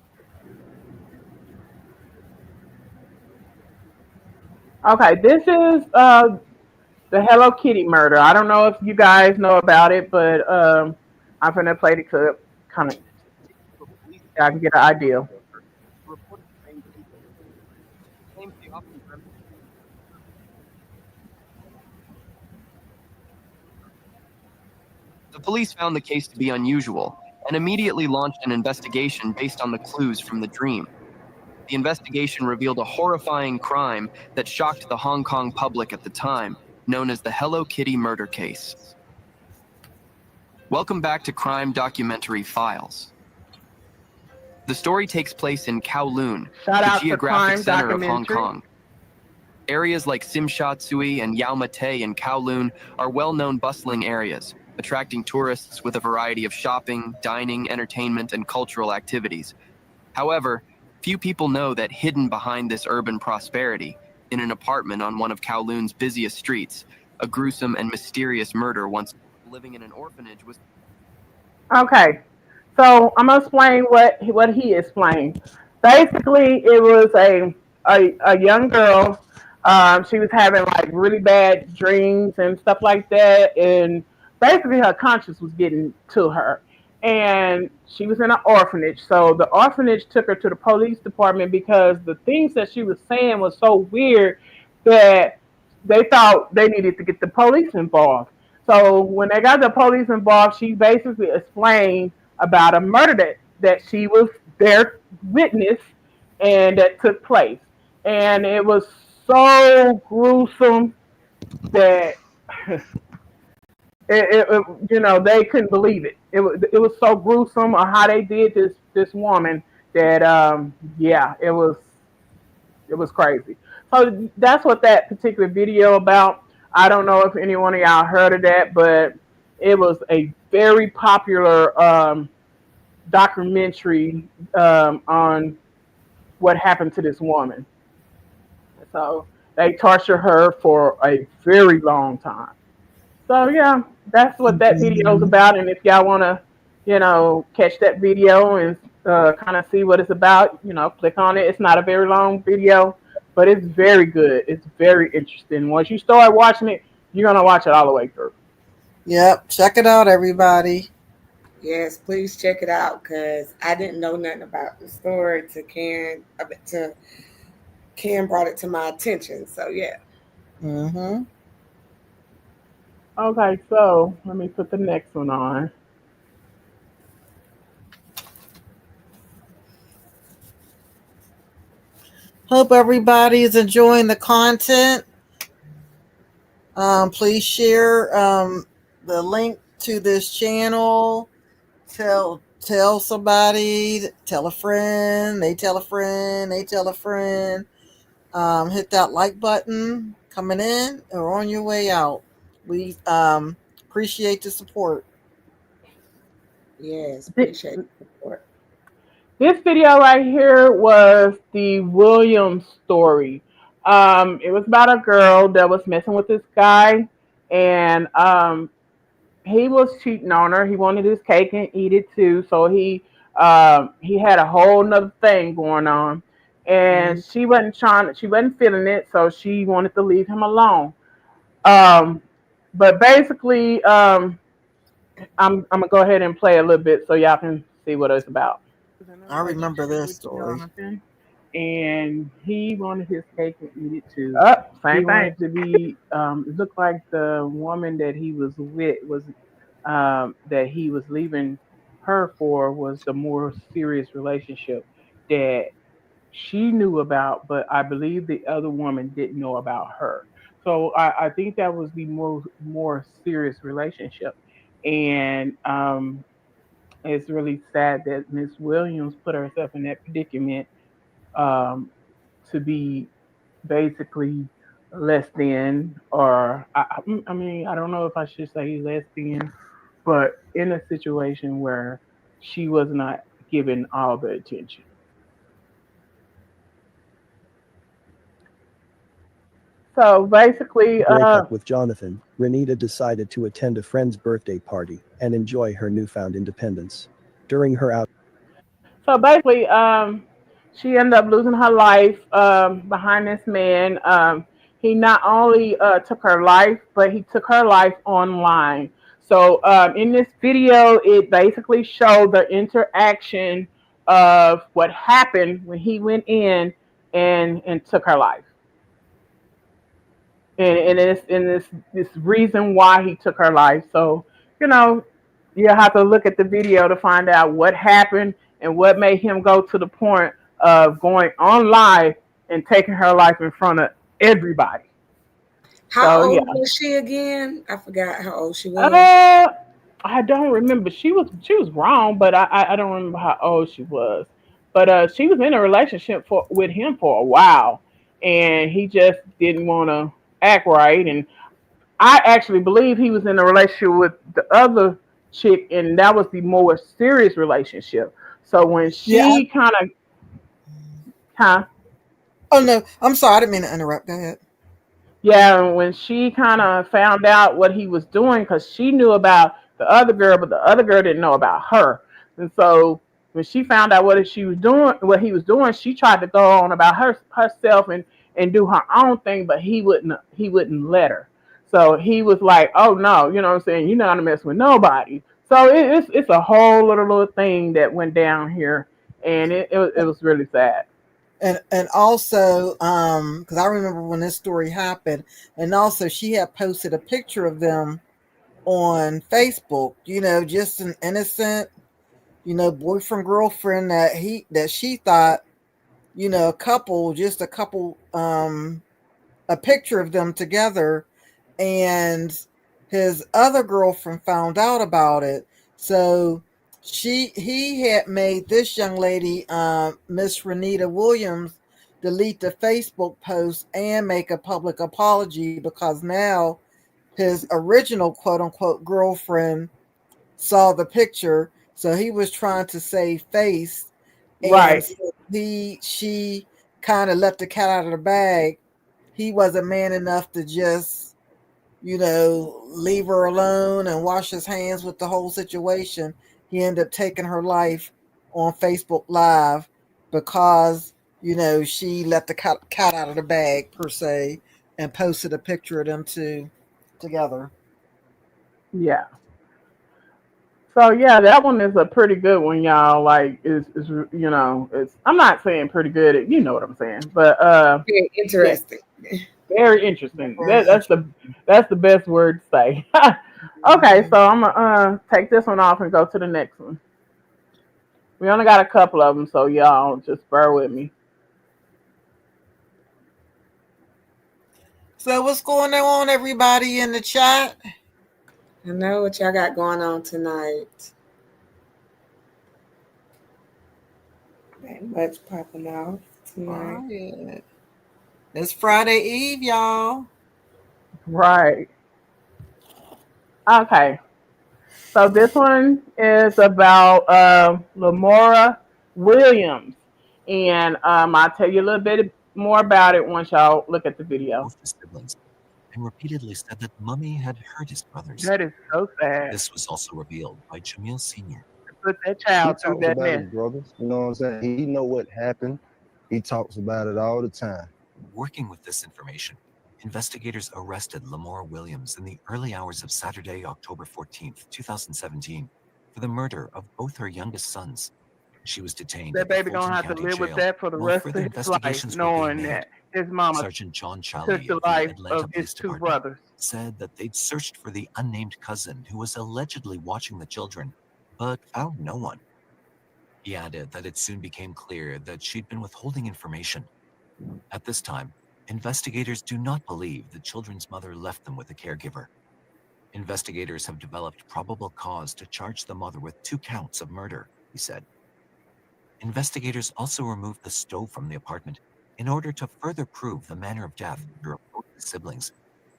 Okay, this is the Hello Kitty murder. I don't know if you guys know about it, but I'm gonna play the clip, kind of, I can get an idea. The police found the case to be unusual and immediately launched an investigation based on the clues from the dream. The investigation revealed a horrifying crime that shocked the Hong Kong public at the time, known as the Hello Kitty murder case. Welcome back to Crime Documentary Files. The story takes place in Kowloon, Shout the out to geographic Crime center of Hong Documentary. Kong. Areas like Tsim Sha Tsui and Yau Ma Tei in Kowloon are well-known bustling areas, attracting tourists with a variety of shopping, dining, entertainment, and cultural activities. However, few people know that hidden behind this urban prosperity, in an apartment on one of Kowloon's busiest streets, a gruesome and mysterious murder once living in an orphanage was... Okay, so I'm gonna explain what he explained. Basically, it was a young girl. She was having like really bad dreams and stuff like that, and basically her conscience was getting to her. And she was in an orphanage, so the orphanage took her to the police department because the things that she was saying was so weird that they thought they needed to get the police involved. So when they got the police involved, she basically explained about a murder that she was their witness and that took place. And it was so gruesome that they couldn't believe it. It was so gruesome on how they did this woman that yeah, it was crazy. So that's what that particular video about. I don't know if any one of y'all heard of that, but it was a very popular documentary on what happened to this woman. So they tortured her for a very long time. So yeah, that's what that video is about. And if y'all want to, catch that video and kind of see what it's about, click on it. It's not a very long video, but it's very good. It's very interesting. Once you start watching it, you're gonna watch it all the way through. Yep, check it out, everybody. Yes, please check it out because I didn't know nothing about the story Ken brought it to my attention. So yeah. Mm-hmm. Okay, so let me put the next one on. Hope everybody is enjoying the content. Please share the link to this channel. Tell somebody, tell a friend, they tell a friend, they tell a friend. Hit that like button coming in or on your way out. We appreciate the support. Yes, appreciate the support. This video right here was the Williams story. It was about a girl that was messing with this guy, and he was cheating on her. He wanted his cake and eat it too, so he had a whole nother thing going on, and she wasn't feeling it, so she wanted to leave him alone. But basically, I'm gonna go ahead and play a little bit so y'all can see what it's about. I remember this story. And he wanted his cake and eat it too. Same thing. To be, it looked like the woman that he was with was, that he was leaving her for was the more serious relationship that she knew about, but I believe the other woman didn't know about her. So I think that was the more serious relationship, and it's really sad that Miss Williams put herself in that predicament, um, to be basically less than, or I mean, I don't know if I should say less than, but in a situation where she was not given all the attention. So basically, Breakup with Jonathan, Renita decided to attend a friend's birthday party and enjoy her newfound independence. During her out she ended up losing her life behind this man. He not only took her life, but he took her life online. So in this video, it basically showed the interaction of what happened when he went in and took her life, and this reason why he took her life. So you know, you have to look at the video to find out what happened and what made him go to the point of going on live and taking her life in front of everybody. How So yeah, old was she again? I forgot how old she was. uh, I don't remember. She was wrong, but I don't remember how old she was. But she was in a relationship with him for a while, and he just didn't want to act right. And I actually believe he was in a relationship with the other chick, and that was the more serious relationship. So when Yeah. she kind of, huh? Oh no, I'm sorry. I didn't mean to interrupt. Go ahead. Yeah, and when she kind of found out what he was doing, because she knew about the other girl, but the other girl didn't know about her. And so when she found out what he was doing, she tried to go on about herself and do her own thing, but he wouldn't let her. So he was like, "Oh no, you know what I'm saying? You're not gonna mess with nobody." So it's a whole little thing that went down here, and it was really sad. And also, because I remember when this story happened, and also she had posted a picture of them on Facebook. Just an innocent, boyfriend girlfriend that she thought, a couple, just a couple, a picture of them together, and his other girlfriend found out about it. So he had made this young lady, Miss Renita Williams, delete the Facebook post and make a public apology, because now his original quote unquote girlfriend saw the picture. So he was trying to save face, and Right. so she kind of let the cat out of the bag. He wasn't man enough to just, leave her alone and wash his hands with the whole situation. He ended up taking her life on Facebook Live because, she let the cat out of the bag, per se, and posted a picture of them two together. Yeah. So yeah, that one is a pretty good one, y'all. Like, it's. I'm not saying pretty good. You know what I'm saying, but Very yeah, interesting. very interesting. Very That's the best word to say. Okay, interesting. so I'm gonna take this one off and go to the next one. We only got a couple of them, so y'all just bear with me. So what's going on, everybody in the chat? I know what y'all got going on tonight. Ain't much popping off tonight. Quiet. It's Friday Eve, y'all. Right. Okay. So this one is about Lamora Williams, and I'll tell you a little bit more about it once y'all look at the video. Both his siblings, and repeatedly said that Mummy had hurt his brothers. That is so sad. This was also revealed by Jamil Sr. Put that He child through talks that about his mess. brothers. You know what I'm saying? He know what happened. He talks about it all the time. Working with this information, investigators arrested Lamora Williams in the early hours of Saturday, October 14th, 2017, for the murder of both her youngest sons. She was detained That at the baby Fulton gonna have to County live with Jail, that for the while rest further of his life, investigations were being knowing made. that his mama Sergeant John took Challey the of the life Atlanta of Police his two Department brothers. said that they'd searched for the unnamed cousin who was allegedly watching the children, but found no one. He added that it soon became clear that she'd been withholding information. At this time, Investigators do not believe the children's mother left them with a caregiver. Investigators have developed probable cause to charge the mother with 2 counts of murder, he said. Investigators also removed the stove from the apartment in order to further prove the manner of death under both the siblings,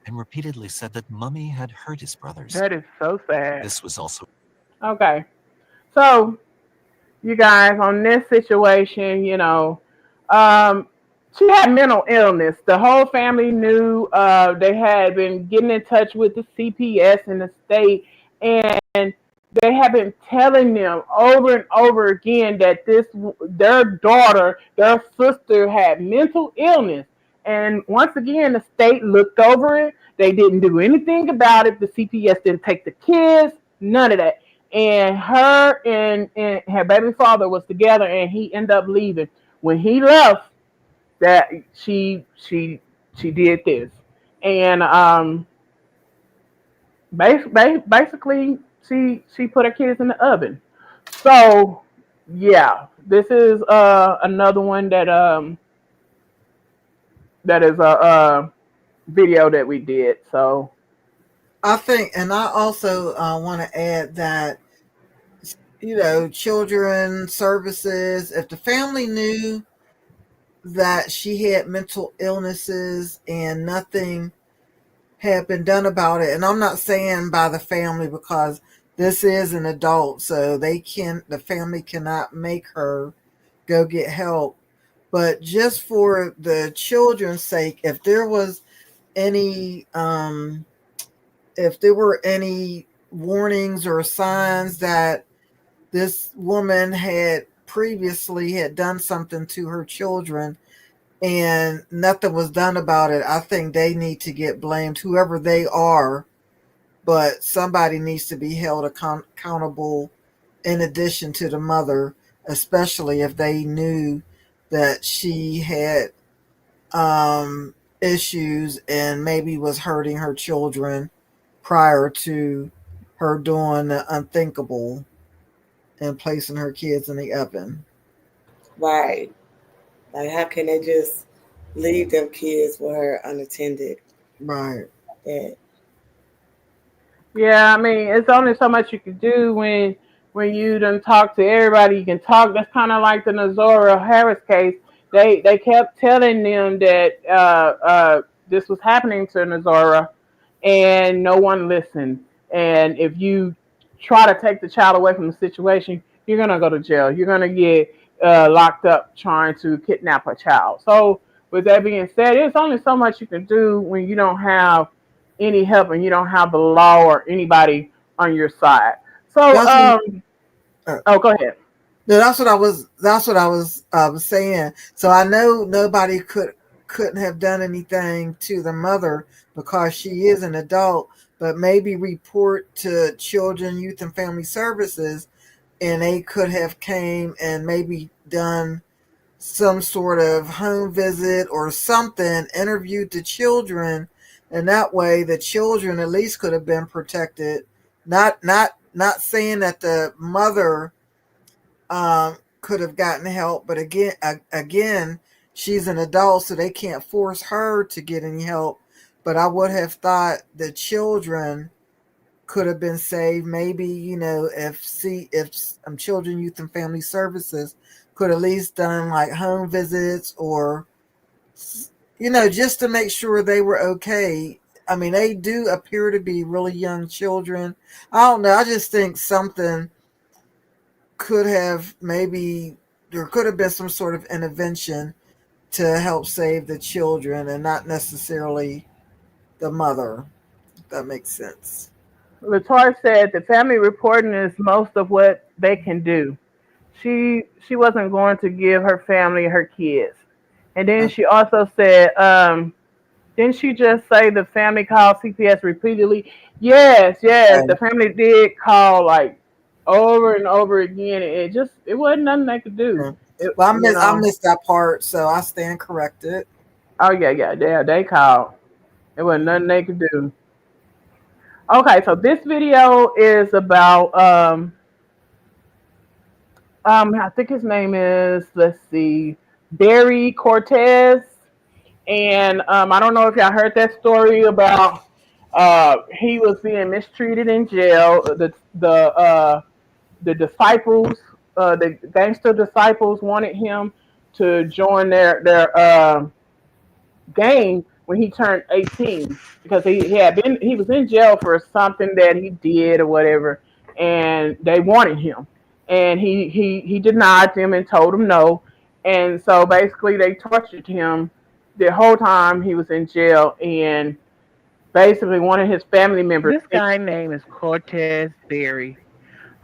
and repeatedly said that Mummy had hurt his brothers. That is so sad. This was also Okay. So, you guys, on this situation, she had mental illness. The whole family knew. They had been getting in touch with the CPS in the state, and they have been telling them over and over again that their daughter, their sister, had mental illness. And once again, the state looked over it. They didn't do anything about it. The CPS didn't take the kids, none of that. And her and her baby father was together, and he ended up leaving. When he left, that she did this, and basically she put her kids in the oven. So yeah, this is another one that is a video that we did. So I think, and I also want to add that, children services, if the family knew that she had mental illnesses and nothing had been done about it, and I'm not saying by the family, because this is an adult, so the family cannot make her go get help. But just for the children's sake, if there was any warnings or signs that this woman had previously had done something to her children and nothing was done about it, I think they need to get blamed, whoever they are. But somebody needs to be held accountable in addition to the mother, especially if they knew that she had issues and maybe was hurting her children prior to her doing the unthinkable and placing her kids in the oven. Right. Like, how can they just leave them kids with her unattended? Right. yeah, I mean, it's only so much you can do when you done talk to everybody you can talk. That's kind of like the Nazora Harris case. They kept telling them that this was happening to Nazora, and no one listened. And if you try to take the child away from the situation, you're gonna go to jail. You're gonna get locked up trying to kidnap a child. So, with that being said, there's only so much you can do when you don't have any help and you don't have the law or anybody on your side. So, go ahead. No, that's what I was saying. So I know nobody couldn't have done anything to the mother because she is an adult, but maybe report to Children, Youth, and Family Services, and they could have came and maybe done some sort of home visit or something, interviewed the children, and that way the children at least could have been protected. Not saying that the mother could have gotten help, but again, she's an adult, so they can't force her to get any help. But I would have thought the children could have been saved. Maybe, if Children, Youth, and Family Services could at least done like home visits or, just to make sure they were okay. I mean, they do appear to be really young children. I don't know. I just think something could have there could have been some sort of intervention to help save the children and not necessarily the mother. If that makes sense. Latoya said the family reporting is most of what they can do. She wasn't going to give her family her kids. And then she also said, didn't she just say the family called CPS repeatedly? Yes, the family did call like over and over again. It wasn't nothing they could do. Well, I missed that part, so I stand corrected. Oh yeah, they called. It wasn't nothing they could do. Okay, so this video is about I think his name is, let's see, Barry Cortez. And I don't know if y'all heard that story about he was being mistreated in jail. The disciples, the gangster disciples, wanted him to join their gang when he turned 18 because he was in jail for something that he did or whatever, and they wanted him, and he denied them and told them no, and so basically they tortured him the whole time he was in jail, and basically one of his family members. This guy name is Cortez Berry.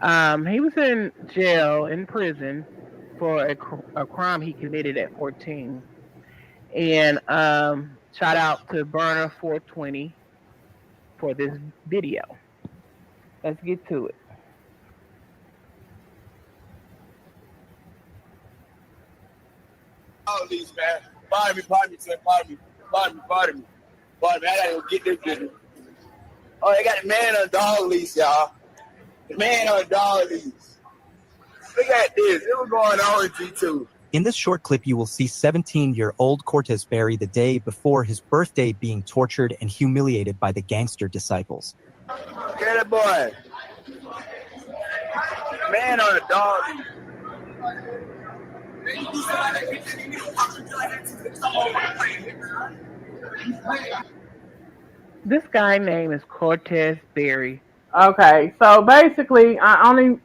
He was in jail, in prison, for a crime he committed at 14. And shout out to Burner 420 for this video. Let's get to it. All these, man. Pardon me, son. Pardon me. I gotta go get this business. Oh, they got the man on dog lease, y'all. The man on dog lease. Look at this. It was going on in G2. In this short clip, you will see 17-year-old Cortez Berry the day before his birthday being tortured and humiliated by the gangster disciples. Get it, boy. Man on a dog lease. This guy name is Cortez Berry. Okay, so basically, I only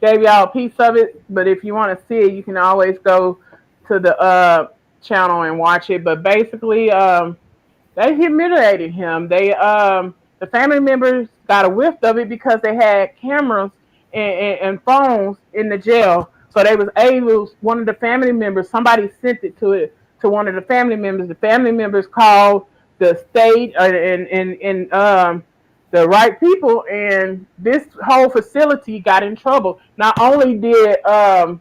gave y'all a piece of it, but if you want to see it, you can always go to the channel and watch it. But basically, they humiliated him. The family members got a whiff of it because they had cameras and phones in the jail. So they was able. One of the family members, somebody sent it to one of the family members. The family members called the state and the right people, and this whole facility got in trouble. Not only did the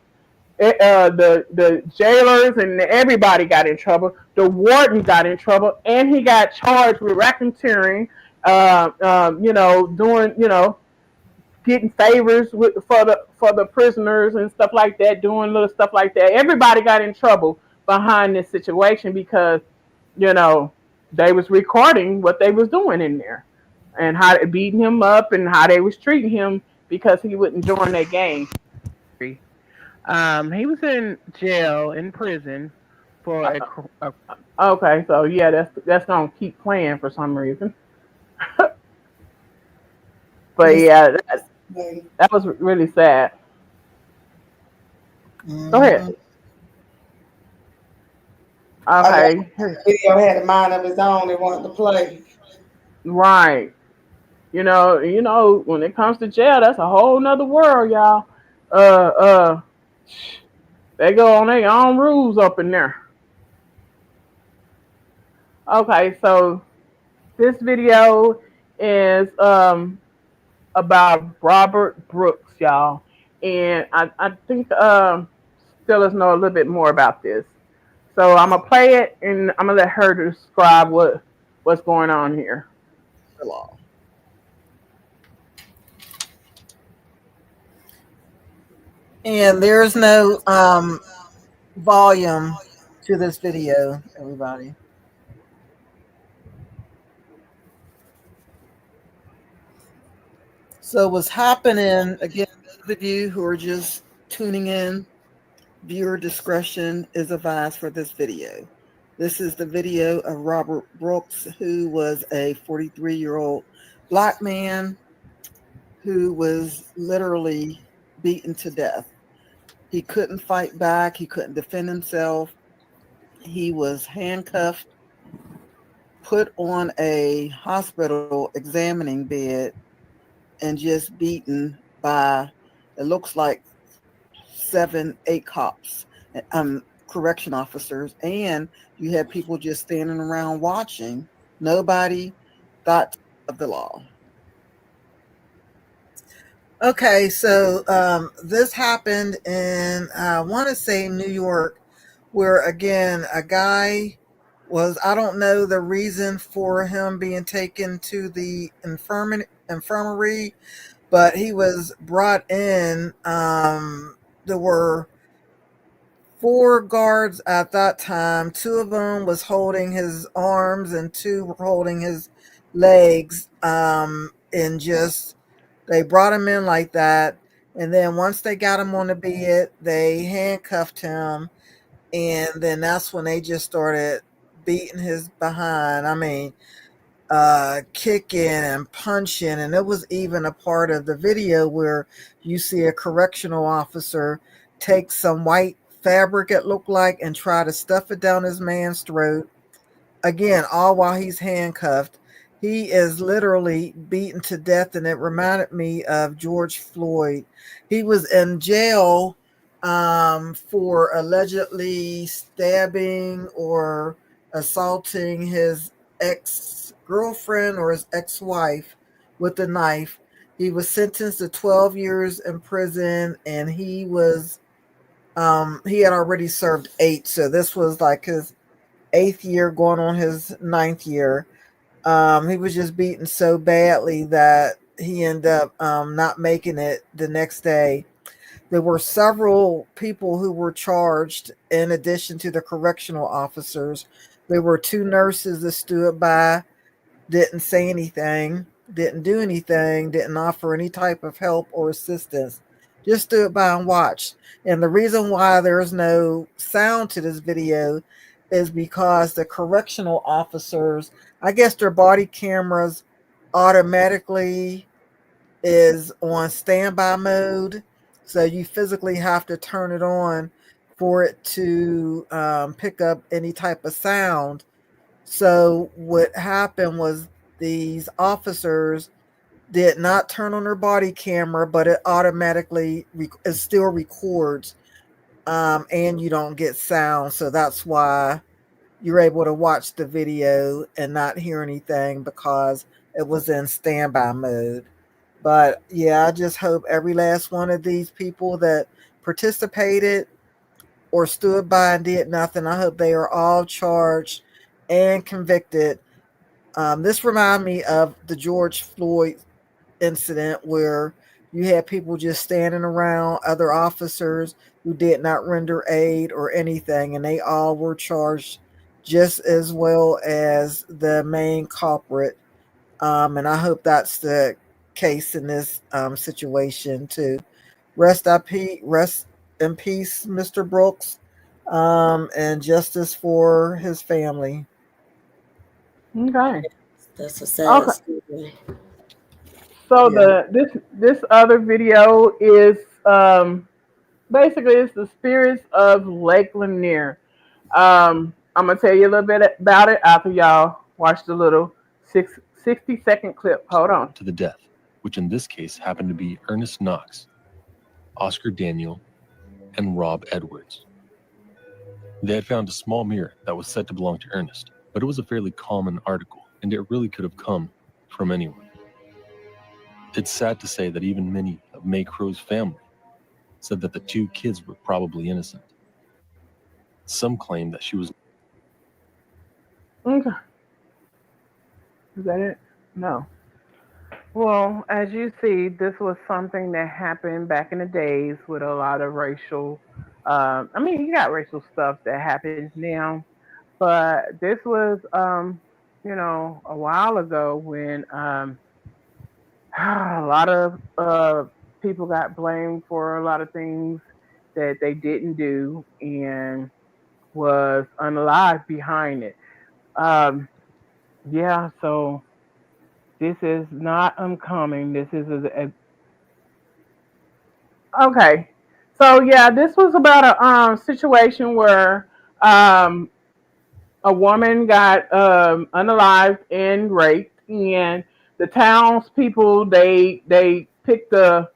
jailers and everybody got in trouble, the warden got in trouble, and he got charged with racketeering. Doing getting favors for the prisoners and stuff like that, doing little stuff like that. Everybody got in trouble behind this situation because they was recording what they was doing in there and how they beating him up and how they was treating him because he wouldn't join their gang. He was in jail, in prison, for Okay, so yeah, that's gonna keep playing for some reason. But yeah, that was really sad. Go ahead. Okay. Video had a mind of his own. They wanted to play. Right. When it comes to jail, that's a whole nother world, y'all. They go on their own rules up in there. Okay, so this video is about Robert Brooks, y'all. And I think Steelers know a little bit more about this. So I'm going to play it, and I'm going to let her describe what's going on here. And there's no volume to this video, everybody. So what's happening, again, those of you who are just tuning in, viewer discretion is advised for this video. This is the video of Robert Brooks, who was a 43-year-old black man who was literally beaten to death. He couldn't fight back. He couldn't defend himself. He was handcuffed, put on a hospital examining bed, and just beaten by, it looks like 7, 8 cops, correction officers, and you had people just standing around watching. Nobody thought of the law. Okay, so this happened in, I want to say, New York, where, again, a guy was, I don't know the reason for him being taken to the infirmary, but he was brought in. There were 4 guards at that time. 2 of them was holding his arms and 2 were holding his legs. And just they brought him in like that. And then once they got him on the bed, they handcuffed him. And then that's when they just started beating his behind. I mean, kicking and punching. And it was even a part of the video where you see a correctional officer take some white fabric, it looked like, and try to stuff it down his man's throat. Again, all while he's handcuffed. He is literally beaten to death, and it reminded me of George Floyd. He was in jail for allegedly stabbing or assaulting his ex-girlfriend or his ex-wife with a knife. He was sentenced to 12 years in prison, and he had already served 8, so this was like his 8th year going on his 9th year. He was just beaten so badly that he ended up not making it the next day. There were several people who were charged in addition to the correctional officers. There were 2 nurses that stood by, didn't say anything, didn't do anything, didn't offer any type of help or assistance, just stood by and watched. And the reason why there's no sound to this video is because the correctional officers, I guess their body cameras automatically is on standby mode. So you physically have to turn it on for it to pick up any type of sound. So what happened was these officers did not turn on their body camera, but it automatically it still records, and you don't get sound. So that's why you're able to watch the video and not hear anything, because it was in standby mode. But yeah, I just hope every last one of these people that participated or stood by and did nothing, I hope they are all charged and convicted. This reminds me of the George Floyd incident where you had people just standing around other officers who did not render aid or anything, and they all were charged just as well as the main culprit. And I hope that's the case in this situation too. Rest in peace, Mr. Brooks, and justice for his family. Okay. That's a sad story. So this other video is basically it's the spirits of Lake Lanier. I'm gonna tell you a little bit about it after y'all watch the little 60-second clip. Hold on. To the death, which in this case happened to be Ernest Knox, Oscar Daniel, and Rob Edwards. They had found a small mirror that was said to belong to Ernest, but it was a fairly common article, and it really could have come from anyone. It's sad to say that even many of May Crow's family said that the 2 kids were probably innocent. Some claim that she was... Okay. Is that it? No. Well, as you see, this was something that happened back in the days with a lot of racial, you got racial stuff that happens now, but this was, a while ago when a lot of people got blamed for a lot of things that they didn't do and was unalive behind it. Yeah, so this is not uncommon. This is okay. So yeah, this was about a situation where a woman got unalived and raped, and the townspeople they picked the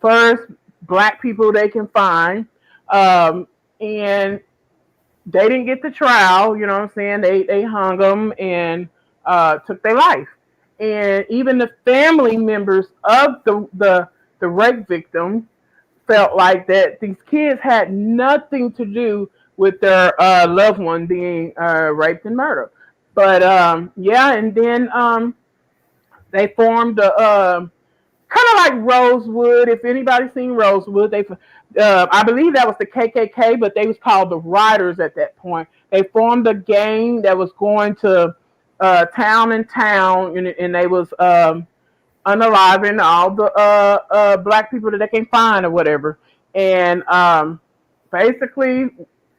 first Black people they can find, and they didn't get the trial. You know what I'm saying? They hung them and took their life. And even the family members of the rape victim felt like that these kids had nothing to do with their loved one being raped and murdered. But yeah, and then they formed a kind of like Rosewood. If anybody's seen Rosewood, they I believe that was the KKK, but they was called the Riders at that point. They formed a gang that was going to town and town, and they was unaliving all the black people that they can find or whatever. And basically,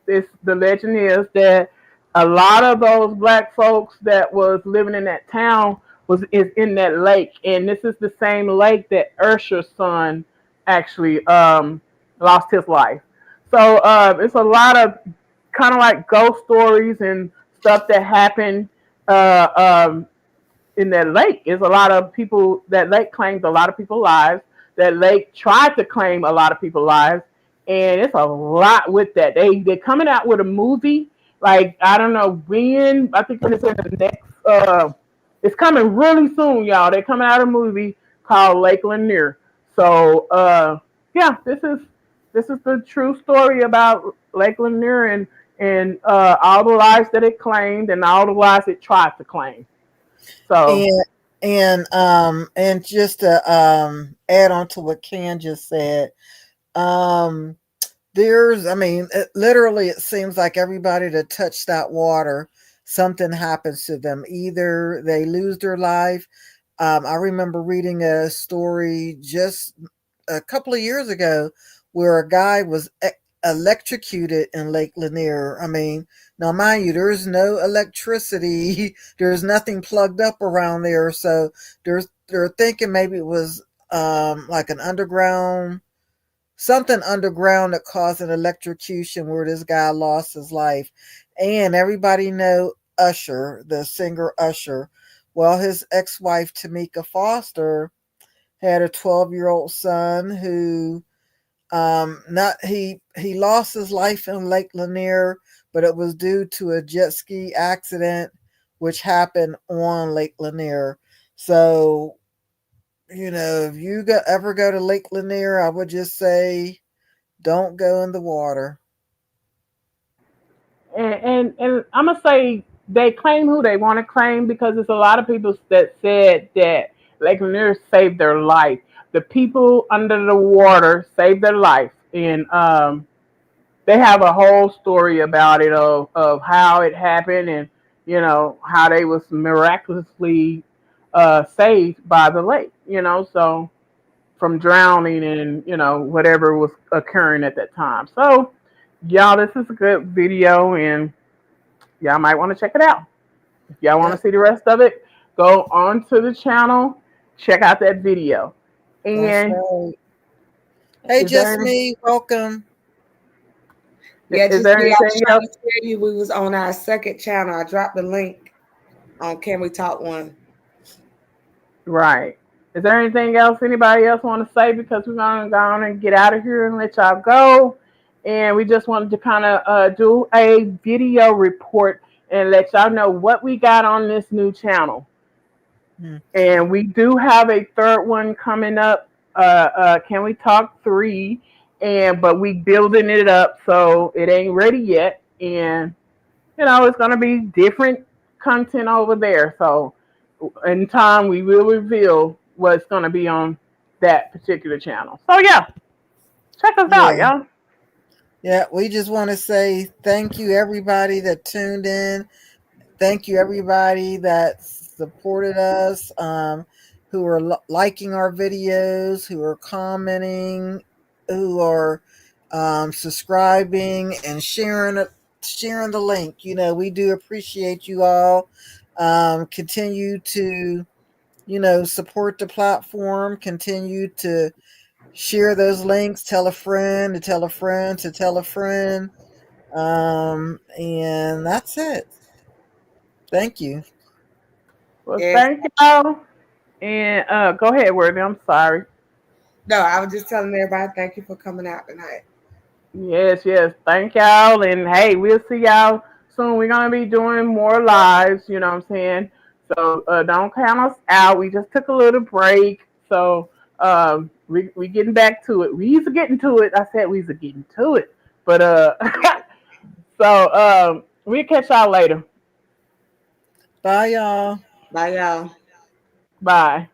the legend is that a lot of those black folks that was living in that town is in that lake, and this is the same lake that Ursher's son actually lost his life. So it's a lot of kind of like ghost stories and stuff that happened in that lake. Is a lot of people. That lake claims a lot of people's lives. That lake tried to claim a lot of people's lives, and it's a lot with that. They're coming out with a movie. Like, I don't know when. I think it's in the next. It's coming really soon, y'all. They're coming out a movie called Lake Lanier. So yeah, this is the true story about Lake Lanier and all the lives that it claimed and all the lives it tried to claim. So and just to add on to what Ken just said, literally it seems like everybody that touched that water, something happens to them. Either they lose their life. I remember reading a story just a couple of years ago where a guy was electrocuted in Lake Lanier. I mean, now mind you, there's no electricity. There's nothing plugged up around there. So they're thinking maybe it was like an something underground that caused an electrocution where this guy lost his life. And everybody know Usher, the singer Usher. Well, his ex-wife Tamika Foster had a 12-year-old son who he lost his life in Lake Lanier, but it was due to a jet ski accident which happened on Lake Lanier. So, if you ever go to Lake Lanier, I would just say don't go in the water. And I'm gonna say they claim who they want to claim, because there's a lot of people that said that Lake Lanier saved their life. The people under the water saved their life, and they have a whole story about it of how it happened, and how they was miraculously saved by the lake. So from drowning and whatever was occurring at that time. So y'all, this is a good video, and y'all might want to check it out. If y'all want to see the rest of it, go on to the channel, check out that video. And right. Hey, just me, welcome. Yeah, is there anything else? To tell you we was on our second channel. I dropped the link on Can We Talk 1. Right. Is there anything else anybody else want to say? Because we're going to go on and get out of here and let y'all go. And we just wanted to kind of do a video report and let y'all know what we got on this new channel. And we do have a third one coming up. Can We Talk 3? But we building it up, so it ain't ready yet. And it's gonna be different content over there. So in time, we will reveal what's gonna be on that particular channel. So yeah, check us out, y'all. Yeah, we just want to say thank you, everybody that tuned in. Thank you, everybody that supported us, who are liking our videos, who are commenting, who are subscribing and sharing the link. We do appreciate you all. Continue to support the platform. Continue to share those links. Tell a friend to tell a friend to tell a friend. And that's it. Thank you. Well, thank y'all. And go ahead, Worthy. I'm sorry. No, I was just telling everybody thank you for coming out tonight. Yes. Thank y'all. And hey, we'll see y'all soon. We're going to be doing more lives, you know what I'm saying? So don't count us out. We just took a little break. So we getting back to it. We used to getting to it. I said we used to getting to it. But so we'll catch y'all later. Bye, y'all. Bye, y'all. Bye.